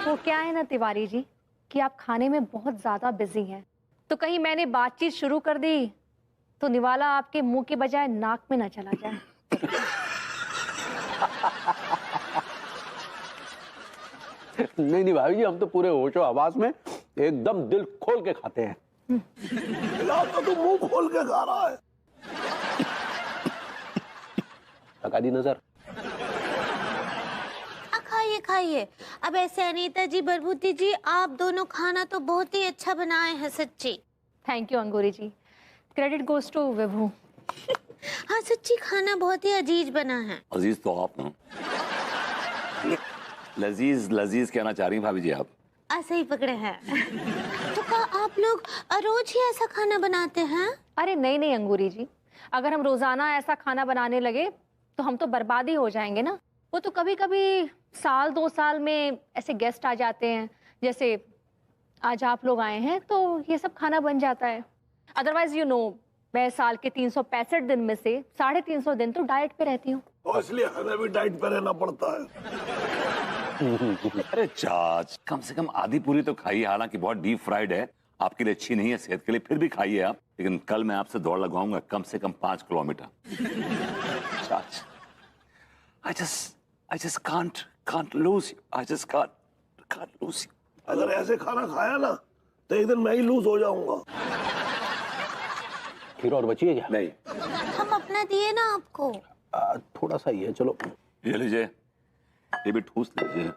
वो क्या है ना तिवारी जी कि आप खाने में बहुत ज्यादा बिजी हैं, तो कहीं मैंने बातचीत शुरू कर दी तो निवाला आपके मुंह के बजाय नाक में ना चला जाए। नहीं नहीं भाभी जी, हम तो पूरे होशो हवास में एकदम दिल खोल के खाते हैं। तो मुंह खोल के खा रहा है। लगा दी नजर। खाइए खाइए। अब ऐसे अनीता जी, बरबूती जी, आप दोनों खाना तो बहुत ही अच्छा बनाए हैं सच्ची। Thank you Angoori ji, credit goes to Vibhu. हाँ सच्ची खाना बहुत ही अजीज बना है। अजीज तो आप ना। लजीज लजीज कहना चाह रही हैं भाभी जी आप। ऐसे ही पकड़े हैं। तो क्या आप लोग रोज ही ऐसा खाना बनाते हैं? अरे नहीं नहीं अंगूरी जी, अगर हम रोजाना ऐसा खाना बनाने लगे तो हम तो बर्बाद ही हो जाएंगे ना। वो तो कभी कभी साल 2 साल में ऐसे गेस्ट आ जाते हैं, जैसे आज आप लोग आए हैं तो ये सब खाना बन जाता है। अदरवाइज यू नो, मैं साल के 365 दिन में से 350 दिन तो डाइट पे रहती हूँ। तो इसलिए हमें भी डाइट पे रहना पड़ता है। अरे चाच, कम से कम आधी पूरी तो खाइए, हालांकि बहुत डीप फ्राइड है, आपके लिए अच्छी नहीं है सेहत के लिए, फिर भी खाइए आप। लेकिन कल मैं आपसे दौड़ लगवाऊंगा कम से कम 5 किलोमीटर। चाच, I just can't lose you. I just can't lose you. अगर ऐसे खाना खाया ना तो एक दिन मैं ही लूज हो जाऊंगा। खीर और बची है क्या? नहीं, हम अपना दिए ना आपको। थोड़ा सा ही है, चलो ये लीजिए, ये भी ठूस लीजिए।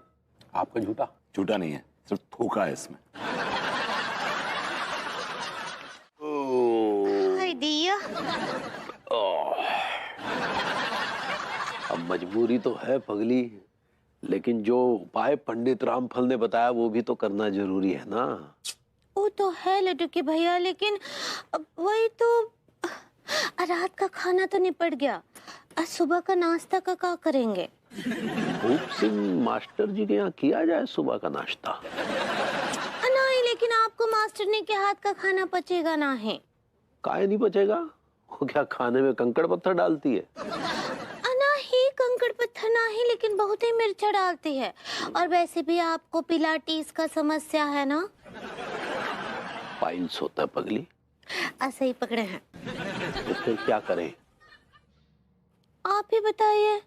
आपका झूठा? झूठा नहीं है, सिर्फ थूका है इसमें। हाय दिया। अब मजबूरी तो है पगली, लेकिन जो उपाय पंडित रामफल ने बताया वो भी तो करना जरूरी है ना। वो तो है लड्डू के भैया, लेकिन वही तो रात का खाना तो निपट गया, आज सुबह का नाश्ता का क्या करेंगे? भूप सिंह मास्टर जी के यहाँ किया जाए सुबह का नाश्ता। नहीं, लेकिन आपको मास्टरनी के हाथ का खाना पचेगा नहीं। काहे नहीं बचेगा? वो क्या खाने में कंकड़ पत्थर डालती है? नहीं, कंकड़ पत्थर नहीं, लेकिन बहुत ही मिर्चा डालती है। और वैसे भी आपको पिलाटीज का समस्या है ना। पाइल्स होता है पगली। ऐसे ही पकड़े हैं। तो फिर क्या करें? आप ही बताइए।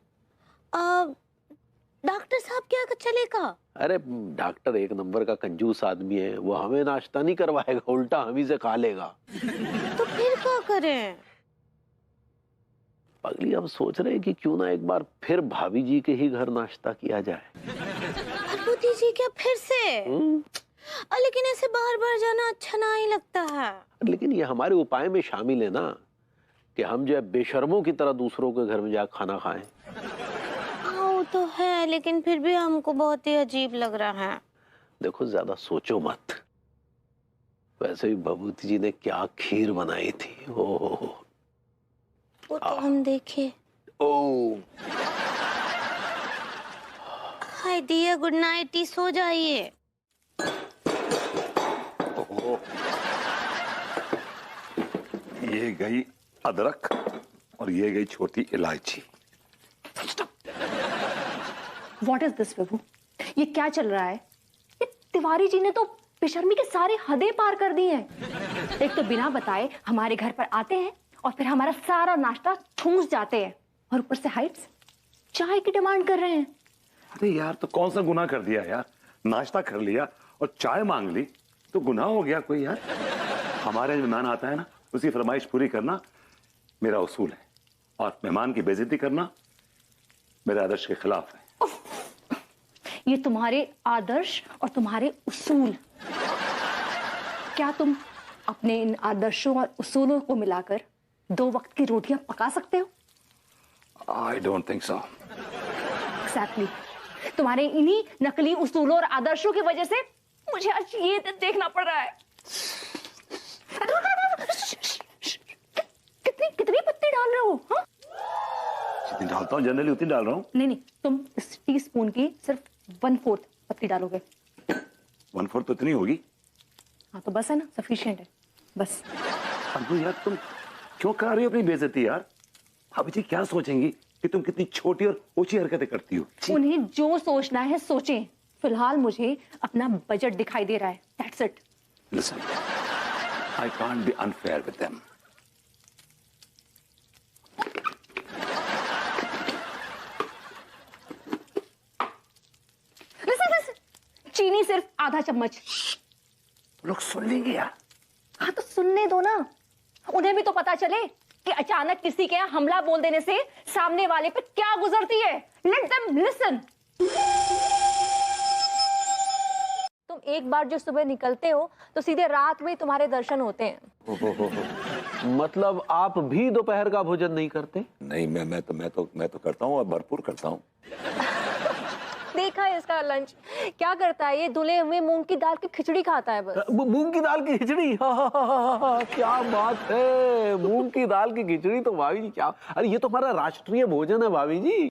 डॉक्टर साहब क्या चलेगा? अरे डॉक्टर एक नंबर का कंजूस आदमी है, वो हमें नाश्ता नहीं करवाएगा, उल्टा हम ही से खा लेगा। तो फिर क्या करें? पगली अब सोच रहे हैं कि क्यों ना एक बार फिर भाभी जी के ही घर नाश्ता किया जाए। भगवती जी क्या फिर से? लेकिन ऐसे बार बार जाना अच्छा नहीं लगता है। लेकिन ये हमारे उपाय में शामिल है ना कि हम जो है बेशर्मों की तरह दूसरों के घर में जाकर खाना खाएं। वो तो है, लेकिन फिर भी हमको बहुत ही अजीब लग रहा है। देखो ज्यादा सोचो मत, वैसे भी भभूति जी ने क्या खीर बनाई थी। ओहो वो तो हम देखे। ओ हाय डियर, गुड नाइट, सो जाइए। ये गई अदरक और ये गई छोटी इलायची। What is this विभू? ये क्या चल रहा है? ये तिवारी जी ने तो बेशर्मी के सारे हदें पार कर दी हैं। एक तो बिना बताए हमारे घर पर आते हैं और फिर हमारा सारा नाश्ता ठूंस जाते हैं, और ऊपर से हाइट्स चाय की डिमांड कर रहे हैं। अरे यार, तो कौन सा गुनाह कर दिया यार? नाश्ता कर लिया और चाय मांग ली तो गुनाह हो गया कोई यार? हमारे मेहमान आता है ना, उसकी फरमाइश पूरी करना मेरा उसूल है, और मेहमान की बेइज्जती करना मेरे आदर्श के खिलाफ है। ये तुम्हारे आदर्श और तुम्हारे उसूल, क्या तुम अपने इन आदर्शों और उसूलों को मिलाकर 2 वक्त की रोटियां पका सकते हो? I don't think so. Exactly. तुम्हारे इन्हीं नकली उसूलों और आदर्शों की वजह से मुझे आज ये देखना पड़ रहा है। कितनी पत्ती डाल रहे हो? हाँ? जितनी डालता हूँ जनरली उतनी डाल रहा हूँ। नहीं, तुम इस टीस्पून की सिर्फ 1/4 पत्ती डालोगे। 1/4 तो इतनी होगी। हाँ तो बस है ना, सफिशिएंट है बस। अब यार तुम क्यों कर रही हो अपनी बेइज्जती यार? भाभी जी क्या सोचेंगी कि तुम कितनी छोटी और ऊंची हरकतें करती हो? उन्हें जो सोचना है सोचें, फिलहाल मुझे अपना बजट दिखाई दे रहा है, that's it. Listen, I can't be unfair with them. Listen, चीनी सिर्फ आधा चम्मच। लोग सुन लेंगे यार। हाँ तो सुनने दो ना, उन्हें भी तो पता चले कि अचानक किसी के यहाँ हमला बोल देने से सामने वाले पे क्या गुजरती है। Let them listen. तुम एक बार जो सुबह निकलते हो तो सीधे रात में तुम्हारे दर्शन होते हैं। मतलब आप भी दोपहर का भोजन नहीं करते? नहीं, मैं तो करता हूँ और भरपूर करता हूँ। देखा है इसका लंच क्या करता है, ये धुले हुए मूंग की दाल की खिचड़ी खाता है बस। मूंग की दाल की खिचड़ी? क्या बात है, मूंग की दाल की खिचड़ी तो भाभी जी क्या, अरे ये तो हमारा राष्ट्रीय भोजन है भाभी जी।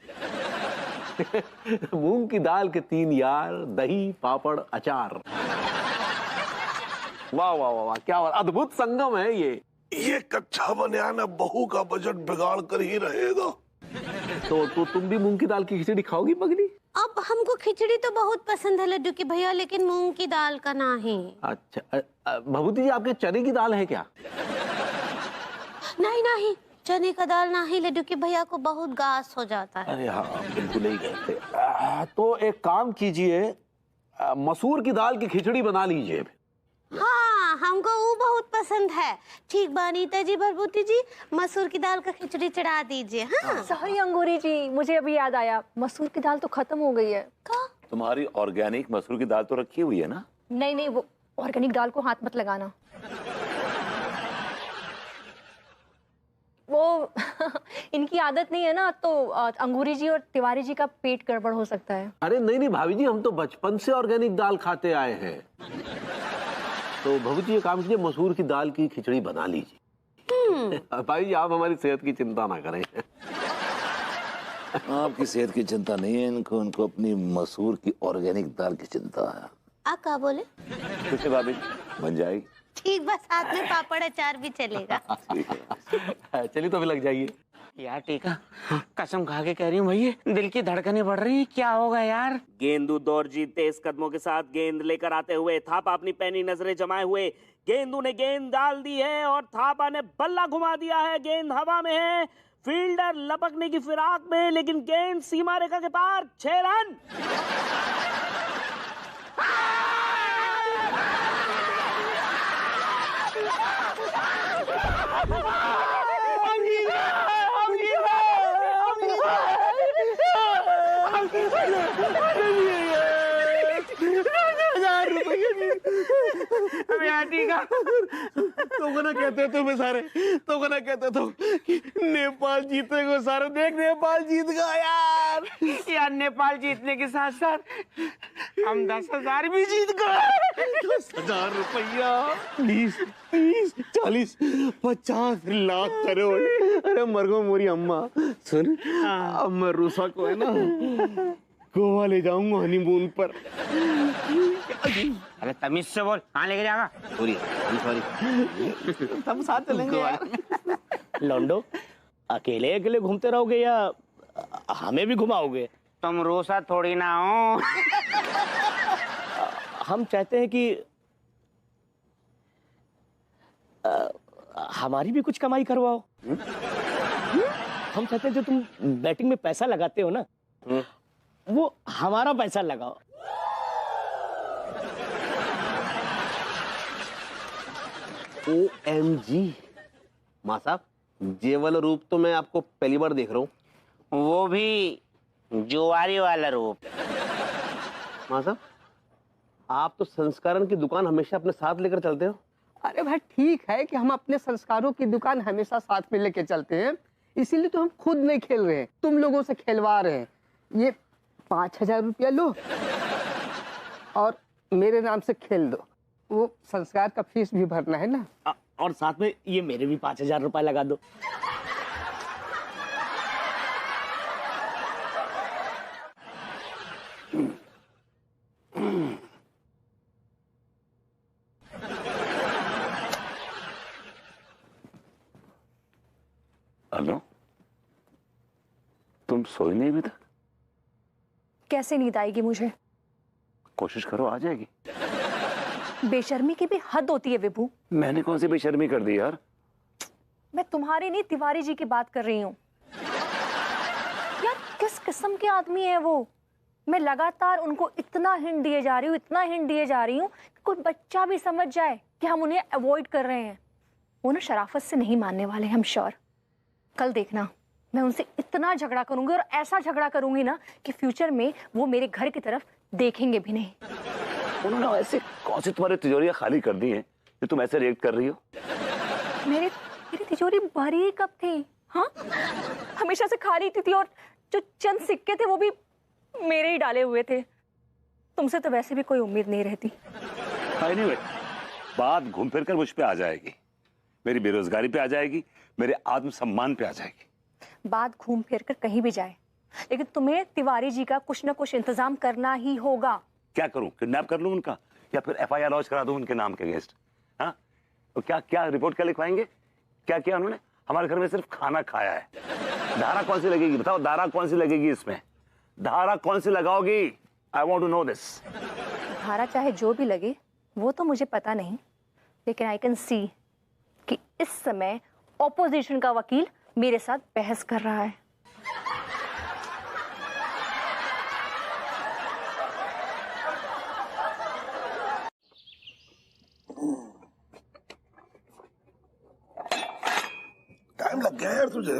मूंग की दाल के 3 यार, दही, पापड़, अचार। वाह वाह वाह वाह, क्या अद्भुत संगम है ये। ये कच्चा बनियान बहू का बजट बिगाड़ कर ही रहेगा। तो तुम भी मूंग की दाल की खिचड़ी खाओगी पगली? अब हमको खिचड़ी तो बहुत पसंद है लड्डू के भैया, लेकिन मूंग की दाल का नहीं। अच्छा, भभूति जी आपके चने की दाल है क्या? नहीं, चने का दाल नहीं, लड्डू के भैया को बहुत गास हो जाता है। अरे हाँ, बिल्कुल नहीं कहते। तो एक काम कीजिए, मसूर की दाल की खिचड़ी बना लीजिए। हाँ, हमको वो बहुत पसंद है। ठीक बानीता जी, भरभूति जी, मसूर की दाल का खिचड़ी चढ़ा दीजिए। हाँ सॉरी अंगूरी जी, मुझे अभी याद आया, मसूर की दाल तो खत्म हो गई है। तुम्हारी ऑर्गेनिक मसूर की दाल तो रखी हुई है ना? नहीं, वो ऑर्गेनिक दाल को हाथ मत लगाना। वो इनकी आदत नहीं है ना, तो अंगूरी जी और तिवारी जी का पेट गड़बड़ हो सकता है। अरे नहीं भाभी जी, हम तो बचपन से ऑर्गेनिक दाल खाते आए हैं। तो भभूति ये काम कीजिए, मसूर की दाल की खिचड़ी बना लीजिए। भाई जी आप हमारी सेहत की चिंता ना करें। आपकी सेहत की चिंता नहीं है इनको अपनी मसूर की ऑर्गेनिक दाल की चिंता है। आप क्या बोले? कुछ नहीं भाभी, बन जाएगी। ठीक, बस साथ में पापड़ अचार भी चलेगा। चलिए तो अभी लग जाइए यार। टीका कसम खा के कह रही हूँ भैया, दिल की धड़कनें बढ़ रही है। क्या होगा यार? गेंदू दौड़जी तेज कदमों के साथ गेंद लेकर आते हुए, थापा अपनी पैनी नजरें जमाए हुए, गेंदू ने गेंद डाल दी है और थापा ने बल्ला घुमा दिया है। गेंद हवा में है, फील्डर लपकने की फिराक में, लेकिन गेंद सीमा रेखा के पार। 6 रन। तो ना कहते हो तुम्हें सारे, तो ना कहते तो कि नेपाल जीतेगा सारे। देख नेपाल जीत गया यार। नेपाल जीतने के साथ साथ हम 10,000 भी जीत गए। 10,000 रुपया, 20, 30, 40, 50 लाख करोड़। अरे मरगो मोरी अम्मा, सुन अब मैं रूसा को है ना गोवा ले जाऊंगा हनीमून पर। अरे तमीज से बोल, कहाँ लेके जाएगा? सॉरी। हम साथ चलेंगे यार। लौंडो, अकेले घूमते रहोगे या हमें भी घुमाओगे? तुम रोसा थोड़ी ना हो। हम चाहते हैं कि हमारी भी कुछ कमाई करवाओ। हम चाहते हैं जो तुम बैटिंग में पैसा लगाते हो ना, वो हमारा पैसा लगाओ। OMG, माँ साहब, ये वाला रूप तो मैं आपको पहली बार देख रहा हूँ। वो भी जुआरी वाला रूप। माँ साहब, आप तो संस्करण की दुकान हमेशा अपने साथ लेकर चलते हो। अरे भाई ठीक है कि हम अपने संस्कारों की दुकान हमेशा साथ में लेके चलते हैं, इसीलिए तो हम खुद नहीं खेल रहे हैं, तुम लोगों से खेलवा रहे हैं। ये 5,000 रुपया लो और मेरे नाम से खेल दो। वो संस्कार का फीस भी भरना है ना। और साथ में ये मेरे भी 5,000 रुपए लगा दो। हेलो, तुम सोई नहीं अभी तक? कैसे नींद आएगी मुझे? कोशिश करो, आ जाएगी। बेशर्मी की भी हद होती है विभू। मैंने कौन सी बेशर्मी कर दी यार? मैं तुम्हारी नहीं, तिवारी जी की बात कर रही हूँ। यार किस किस्म के आदमी है वो? मैं लगातार उनको इतना हिंट दिए जा रही हूँ, इतना हिंट दिए जा रही हूँ कि कोई बच्चा भी समझ जाए कि हम उन्हें अवॉइड कर रहे हैं। वो ना शराफत से नहीं मानने वाले, हम श्योर। कल देखना, मैं उनसे इतना झगड़ा करूंगी और ऐसा झगड़ा करूंगी ना कि फ्यूचर में वो मेरे घर की तरफ देखेंगे भी नहीं। उन्होंने ऐसे कौन सी तुम्हारी तिजोरियां खाली कर दी हैं कि तुम ऐसे रिएक्ट कर रही हो? मेरी तिजोरी भरी कब थी? हाँ, हमेशा से खाली थी और जो चंद सिक्के थे वो भी मेरे ही डाले हुए थे। तुमसे तो वैसे भी कोई उम्मीद नहीं रहती। anyway, बात घूम फिर कर मुझ पे आ जाएगी, मेरी बेरोजगारी पे आ जाएगी, मेरे आत्मसम्मान पे आ जाएगी। बात घूम फिर कर कहीं भी जाए, लेकिन तुम्हें तिवारी जी का कुछ ना कुछ इंतजाम करना ही होगा। क्या करूं? किडनैप कर लूं उनका, या फिर FIR लॉन्च करा दूं उनके नाम के अगेंस्ट? हाँ, तो क्या रिपोर्ट क्या लिखवाएंगे? क्या किया उन्होंने? हमारे घर में सिर्फ खाना खाया है। धारा कौन सी लगेगी बताओ? धारा कौन सी लगेगी इसमें? धारा कौन सी लगाओगी? I want to know this. धारा चाहे जो भी लगे वो तो मुझे पता नहीं, लेकिन आई कैन सी कि इस समय ऑपोजिशन का वकील मेरे साथ बहस कर रहा है। टाइम लग गया यार तुझे।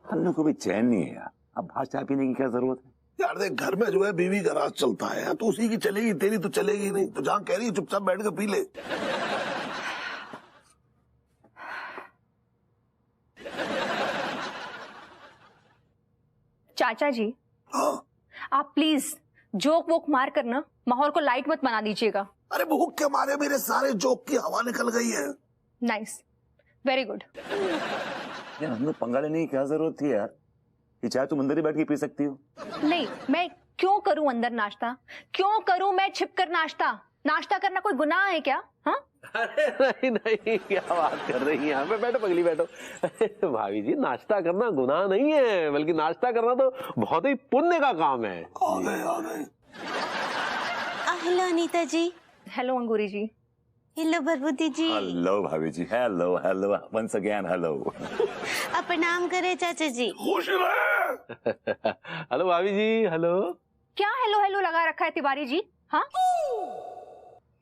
हम लोग को भी चैन नहीं है यार। अब बाहर चाय पीने की क्या जरूरत है यार? देख, घर में जो है बीवी का राज चलता है, तो उसी की चलेगी, तेरी तो चलेगी नहीं। तो जहाँ कह रही है चुपचाप बैठ के पी ले। चाचा जी, हाँ? आप प्लीज जोक वोक मार कर ना माहौल को लाइट मत बना दीजिएगा। अरे भूख के मारे मेरे सारे जोक की हवा निकल गई है। Nice, very good. यार हमने पंगा लेने की क्या जरूरत थी यार? ये चाय तुम अंदर ही बैठ के पी सकती हो। नहीं, मैं क्यों करूं अंदर नाश्ता? क्यों करूं मैं छिपकर नाश्ता? नाश्ता करना कोई गुनाह है क्या? हाँ? अरे नहीं नहीं, क्या बात कर रही हैं? यहाँ पे बैठो, पगली बैठो। भाभी जी, नाश्ता करना गुनाह नहीं है, बल्कि नाश्ता करना तो बहुत ही पुण्य का काम है। आ गए। Hello Anita ji. Hello Angoori ji. Hello Vibhuti ji. Hello भाभी जी। Hello hello once again hello. अब प्रणाम करे चाचा जी। खुश रहे। हेलो भाभी जी। हेलो। क्या हेलो हेलो लगा रखा है तिवारी जी? हाँ,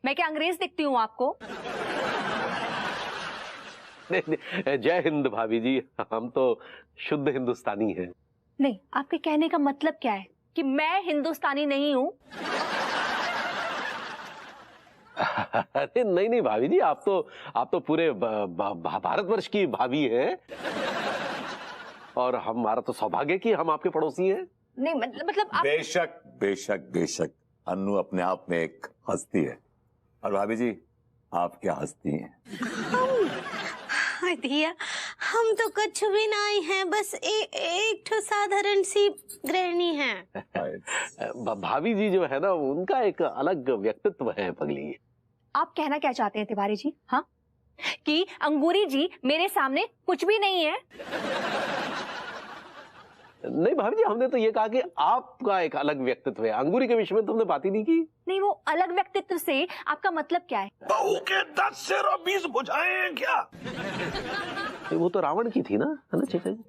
मैं क्या अंग्रेज दिखती हूँ आपको? नहीं, जय हिंद भाभी जी, हम तो शुद्ध हिंदुस्तानी हैं। नहीं, आपके कहने का मतलब क्या है कि मैं हिंदुस्तानी नहीं हूँ? अरे नहीं नहीं भाभी जी, आप तो पूरे भारतवर्ष की भाभी हैं, और हमारा तो सौभाग्य कि हम आपके पड़ोसी हैं। नहीं मतलब आप... बेशक बेशक बेशक, अन्नू अपने आप में एक हस्ती है, और भाभी जी आप क्या हस्ती हैं। दिया, हम तो कुछ भी नहीं है, बस एक ठो साधारण सी गृहिणी है। भाभी जी जो है ना, उनका एक अलग व्यक्तित्व है पगली। आप कहना क्या चाहते हैं तिवारी जी? हाँ, कि अंगूरी जी मेरे सामने कुछ भी नहीं है? नहीं भाभी जी, हमने तो ये कहा कि आपका एक अलग व्यक्तित्व है। अंगूरी के विषय में तो हमने बात ही नहीं की। नहीं, वो अलग व्यक्तित्व से आपका मतलब क्या है? बहू के 10 सिर और 20 भुजाएं हैं क्या? वो तो रावण की थी ना, है ना चाचा जी?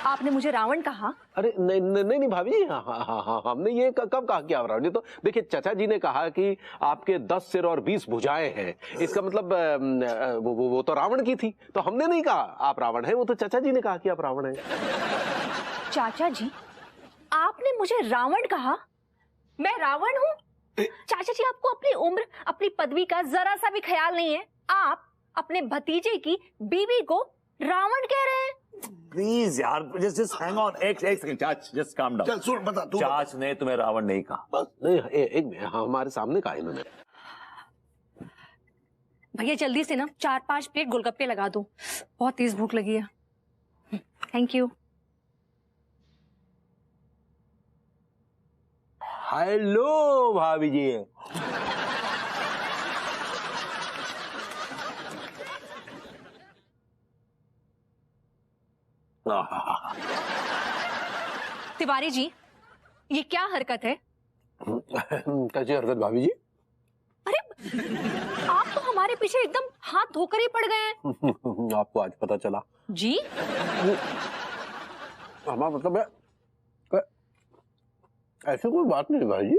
आपने मुझे रावण कहा? अरे नहीं नहीं नहीं भाभी जी, हाँ, हमने ये कब कहा कि आप रावण? तो देखिए चाचा जी ने कहा कि आपके 10 सिर और 20 भुजाएं हैं, इसका मतलब वो तो रावण की थी, तो हमने नहीं कहा आप रावण हैं, वो तो चाचा जी ने कहा कि आप रावण हैं। चाचा जी, आपने मुझे रावण कहा? मैं रावण हूँ? चाचा जी, आपको अपनी उम्र, अपनी पदवी का जरा सा भी ख्याल नहीं है। आप अपने भतीजे की बीवी को रावण कह रहे हैं? प्लीज यार, जस्ट हैंग ऑन, एक सेकंड चाच, जस्ट काम डाउन। चल सुन, बता तू। चाच ने तुम्हें रावण नहीं कहा। बस नहीं, एक हमारे सामने कहा इन्होंने। भैया जल्दी से ना 4-5 प्लेट गोलगप्पे लगा दो, बहुत तेज भूख लगी है। Thank you. हेलो भाभी जी। तिवारी जी, ये क्या हरकत है? कैसी हरकत भाभी जी? अरे आप तो हमारे पीछे एकदम हाथ धोकर ही पड़ गए हैं। आपको आज पता चला? जी हमारा मतलब है ऐसी कोई बात नहीं भाई जी।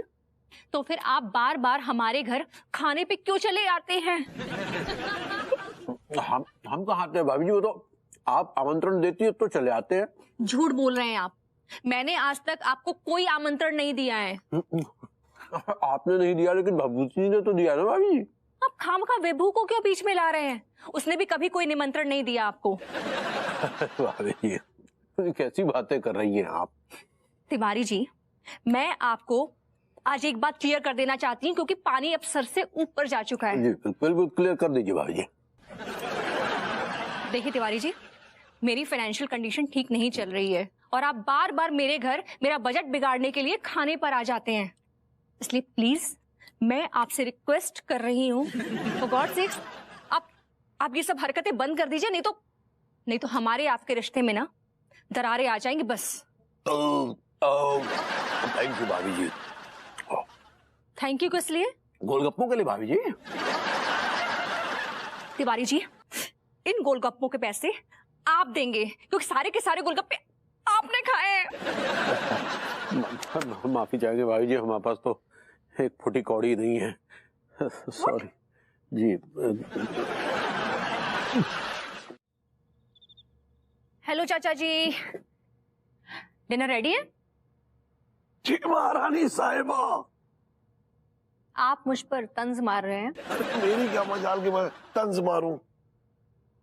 तो फिर आप बार बार हमारे घर खाने पे क्यों चले आते हैं? हम कहाँ आते हैं भाभी जी, वो तो आप आमंत्रण देती है तो चले आते हैं। झूठ बोल रहे हैं आप। मैंने आज तक आपको कोई आमंत्रण नहीं दिया है। आपने नहीं दिया, लेकिन भभूति ने तो दिया ना भाभी जी। आप खामखा विभू को क्यों बीच में ला रहे हैं? उसने भी कभी कोई निमंत्रण नहीं दिया आपको। भाभी जी कैसी बातें कर रही हैं आप? तिवारी जी, मैं आपको आज एक बात क्लियर कर देना चाहती हूँ, क्योंकि पानी अब सर से ऊपर जा चुका है। जी बिल्कुल क्लियर कर दीजिए भाभी जी। देखिए तिवारी जी, मेरी फाइनेंशियल कंडीशन ठीक नहीं चल रही है और आप बार बार मेरे घर मेरा बजट बिगाड़ने के लिए खाने पर आ जाते हैं। इसलिए प्लीज मैं आपसे रिक्वेस्ट कर रही हूँ, फॉर गॉड सेक्स आप ये सब हरकतें बंद कर दीजिए, नहीं तो हमारे आपके रिश्ते में ना दरारें आ जाएंगी बस। थैंक यू भाभी जी। थैंक यू किस लिए? गोलगप्पों के लिए भाभी जी। तिवारी जी, इन गोलगप्पों के पैसे आप देंगे, क्योंकि सारे के सारे गोलगप्पे आपने खाए हैं। माफी चाहेंगे भाभी जी, हमारे पास तो एक फुटी कौड़ी नहीं है। सॉरी जी। हेलो चाचा जी, डिनर रेडी है? जी महारानी साहिबा। आप मुझ पर तंज मार रहे हैं? मेरी क्या मजाल कि मैं तंज मारूं?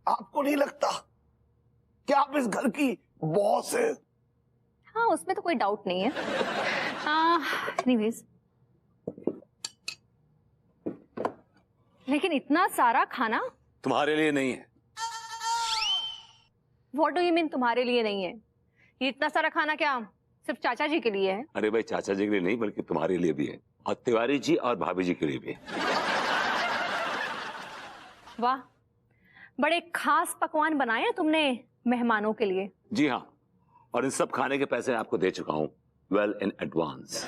आपको नहीं लगता कि आप इस घर की बॉस है? हाँ, उसमें तो कोई डाउट नहीं है। एनीवेज, लेकिन इतना सारा खाना तुम्हारे लिए नहीं है। व्हाट डू यू मीन तुम्हारे लिए नहीं है? ये इतना सारा खाना क्या सिर्फ चाचा जी के लिए है? अरे भाई, चाचा जी के लिए नहीं बल्कि तुम्हारे लिए भी है, और तिवारी जी और भाभी जी के लिए भी है। वाह, बड़े खास पकवान बनाए हैं तुमने मेहमानों के लिए। जी हाँ, और इन सब खाने के पैसे आपको दे चुका हूं, वेल इन एडवांस।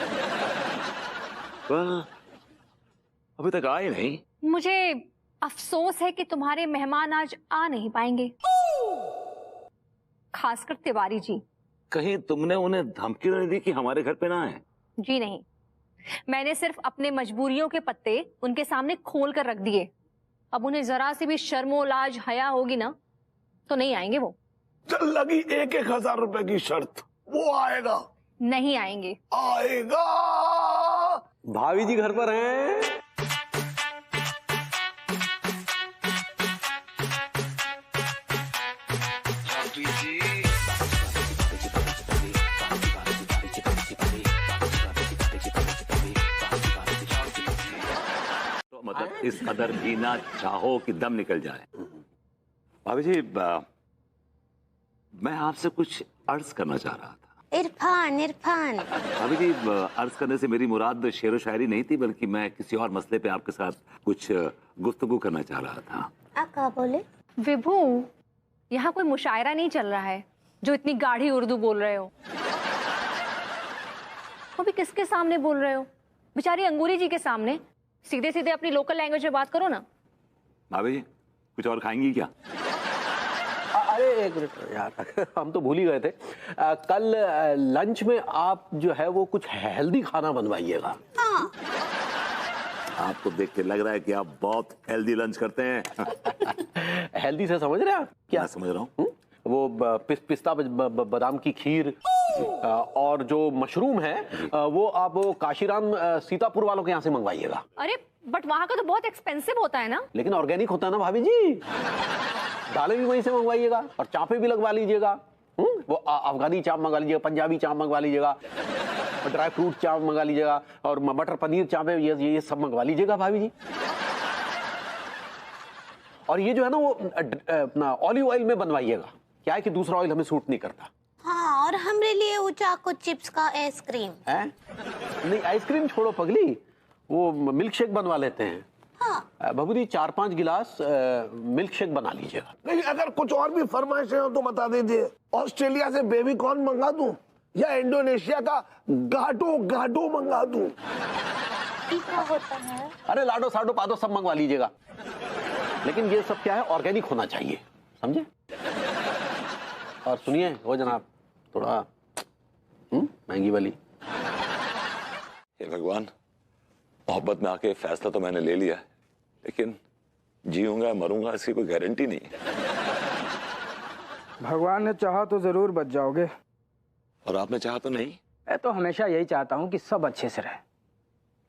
अभी तक आए नहीं। मुझे अफसोस है कि तुम्हारे मेहमान आज आ नहीं पाएंगे, खासकर तिवारी जी। कहीं तुमने उन्हें धमकी नहीं दी कि हमारे घर पे ना आए? जी नहीं, मैंने सिर्फ अपने मजबूरियों के पत्ते उनके सामने खोल कर रख दिए। अब उन्हें जरा सी भी शर्मो लाज हया होगी ना तो नहीं आएंगे वो। चल लगी 1,000 रुपए की शर्त, वो आएगा? नहीं आएंगे। आएगा। भाभी जी घर पर हैं? मतलब इस कदर जीना चाहो कि दम निकल जाए। भाभी जी, मैं आपसे कुछ अर्ज करना चाह रहा था। इरफान। भाभी जी, अर्ज करने से मेरी मुराद शेरो शायरी नहीं थी, बल्कि मैं किसी और मसले पे आपके साथ कुछ गुफ्तगू करना चाह रहा था। आप क्या बोले? विभू, यहाँ कोई मुशायरा नहीं चल रहा है जो इतनी गाढ़ी उर्दू बोल रहे हो। अभी किसके सामने बोल रहे हो? बेचारी अंगूरी जी के सामने। सीधे सीधे अपनी लोकल लैंग्वेज में बात करो ना। भाभी जी, कुछ और खाएंगी क्या? अरे एक मिनट यार, हम तो भूल ही गए थे। कल लंच में आप जो है वो कुछ हेल्दी खाना बनवाइएगा। हाँ। आपको देख के लग रहा है कि आप बहुत हेल्दी लंच करते हैं। हेल्दी से समझ रहे हैं आप? क्या मैं समझ रहा हूँ। वो पिस्ता बादाम की खीर और जो मशरूम है वो आप काशीराम सीतापुर वालों के यहाँ से मंगवाइएगा। अरे बट वहाँ का तो बहुत एक्सपेंसिव होता है ना। लेकिन ऑर्गेनिक होता है ना भाभी जी। दालें भी वहीं से मंगवाइएगा और चापे भी लगवा लीजिएगा। वो अफगानी चाप मंगा लीजिएगा, पंजाबी चाप मंगवा लीजिएगा, ड्राई फ्रूट चाप मंगा लीजिएगा और मटर पनीर चाप है, ये सब मंगवा लीजिएगा भाभी जी। और ये जो है ना वो अपना ऑलिव ऑयल में बनवाइएगा। क्या है कि दूसरा ऑयल हमें सूट नहीं करता। हाँ, और हमरे लिए वो चाको चिप्स का आइसक्रीम है? नहीं आइसक्रीम छोड़ो पगली, वो मिल्क शेक बनवा लेते हैं। हाँ। भभूति 4-5 गिलास मिल्क शेक बना लीजिएगा। नहीं, अगर कुछ और भी फरमाइशें हो तो बता दीजिए। ऑस्ट्रेलिया से बेबी कॉर्न मंगा दूं या इंडोनेशिया का गाटो मंगा दूं? क्या होता है? अरे लाडो साडो पादो सब मंगवा लीजिएगा, लेकिन ये सब क्या है ऑर्गेनिक होना चाहिए, समझे? और सुनिए वो जनाब, थोड़ा महंगी वाली। हे भगवान, मोहब्बत में आके फैसला तो मैंने ले लिया है, लेकिन जीऊंगा मरूंगा इसकी कोई गारंटी नहीं है। भगवान ने चाहा तो जरूर बच जाओगे। और आपने चाहा तो नहीं? मैं तो हमेशा यही चाहता हूँ कि सब अच्छे से रहे,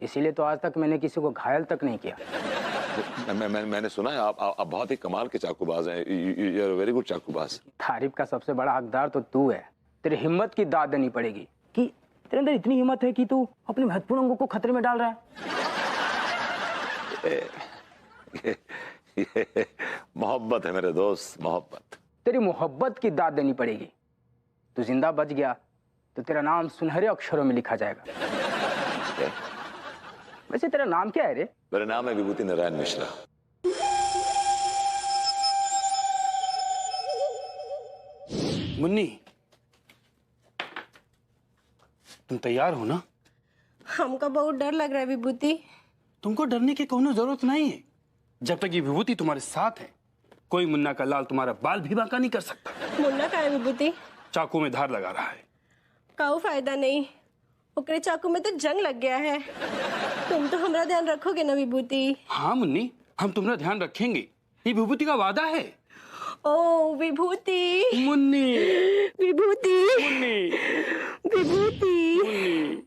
इसीलिए तो आज तक मैंने किसी को घायल तक नहीं किया। मैंने सुना है आप बहुत ही कमाल के चाकूबाज हैं। यू आर वेरी गुड चाकूबाज। तारीफ का सबसे बड़ा हकदार तो तू है। तेरी हिम्मत की दाद देनी पड़ेगी कि तेरे अंदर इतनी हिम्मत है कि तू अपने महत्वपूर्ण अंगों को खतरे में डाल रहा है। ये मोहब्बत है मेरे दोस्त, मोहब्बत। तेरी मोहब्बत की दाद देनी पड़ेगी। तू जिंदा बच गया तो तेरा नाम सुनहरे अक्षरों में लिखा जाएगा। वैसे तेरा नाम क्या है रे? मेरा नाम है विभूति नारायण मिश्रा। मुन्नी, तुम तैयार हो ना? हमको बहुत डर लग रहा है विभूति। तुमको डरने की कोई जरूरत नहीं है। जब तक ये विभूति तुम्हारे साथ है, कोई मुन्ना का लाल तुम्हारा बाल भी बांका नहीं कर सकता। मुन्ना का है विभूति? चाकू में धार लगा रहा है। काऊ फायदा नहीं, ओकरे चाकू में तो जंग लग गया है। तुम तो हमारा ध्यान रखोगे ना विभूति? हाँ मुन्नी, हम तुम्हारा ध्यान रखेंगे, ये विभूति का वादा है। ओ विभूति, मुन्नी, विभूति, मुन्नी, विभूति, मुन्नी।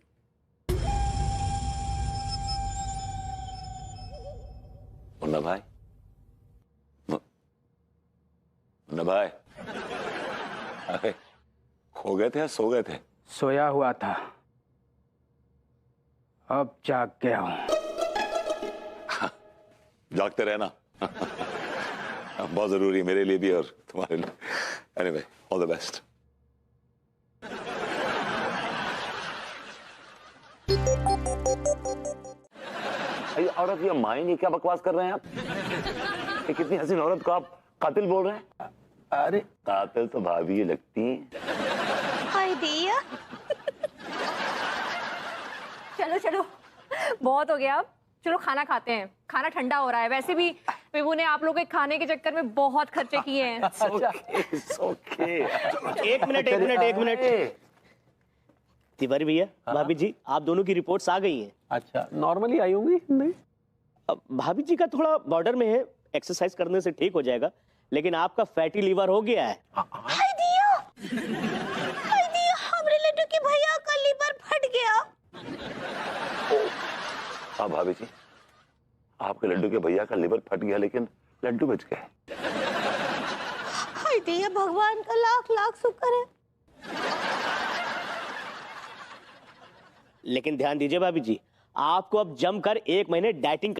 मुन्ना भाई, मुन्ना भाई, अरे खो गए थे या सो गए थे? सोया हुआ था, अब जाग गया हूं। जागते रहना बहुत जरूरी है मेरे लिए भी और तुम्हारे लिए। Anyway, all the best. औरत ये माइन, ये क्या बकवास कर रहे हैं आप? ये कितनी हसीन औरत को आप कातिल बोल रहे हैं? अरे कातिल तो भाभी ये लगती हैं। हाय दिया। चलो चलो, बहुत हो गया, अब चलो खाना खाते हैं। खाना ठंडा हो रहा है। वैसे भी विभू ने आप लोगों के खाने के चक्कर में बहुत खर्चे किए हैं। एक मिनट तिवारी भैया, भाभी जी, आप दोनों की रिपोर्ट्स आ गई हैं। अच्छा, नॉर्मली आई होंगी? नहीं, अब भाभी जी का थोड़ा बॉर्डर में है, एक्सरसाइज करने से ठीक हो जाएगा, लेकिन आपका फैटी लीवर हो गया है। हाय दिया, हमरे लड्डू के भैया का लीवर फट गया। हाँ भाभी जी, आपके लड्डू के भैया का लिवर फट गया, लेकिन लड्डू बच गए। हाय दिया, भगवान का लाख लाख शुक्र है। लेकिन ध्यान दीजिए भाभी जी, आपको अब जमकर 1 महीने डाइटिंग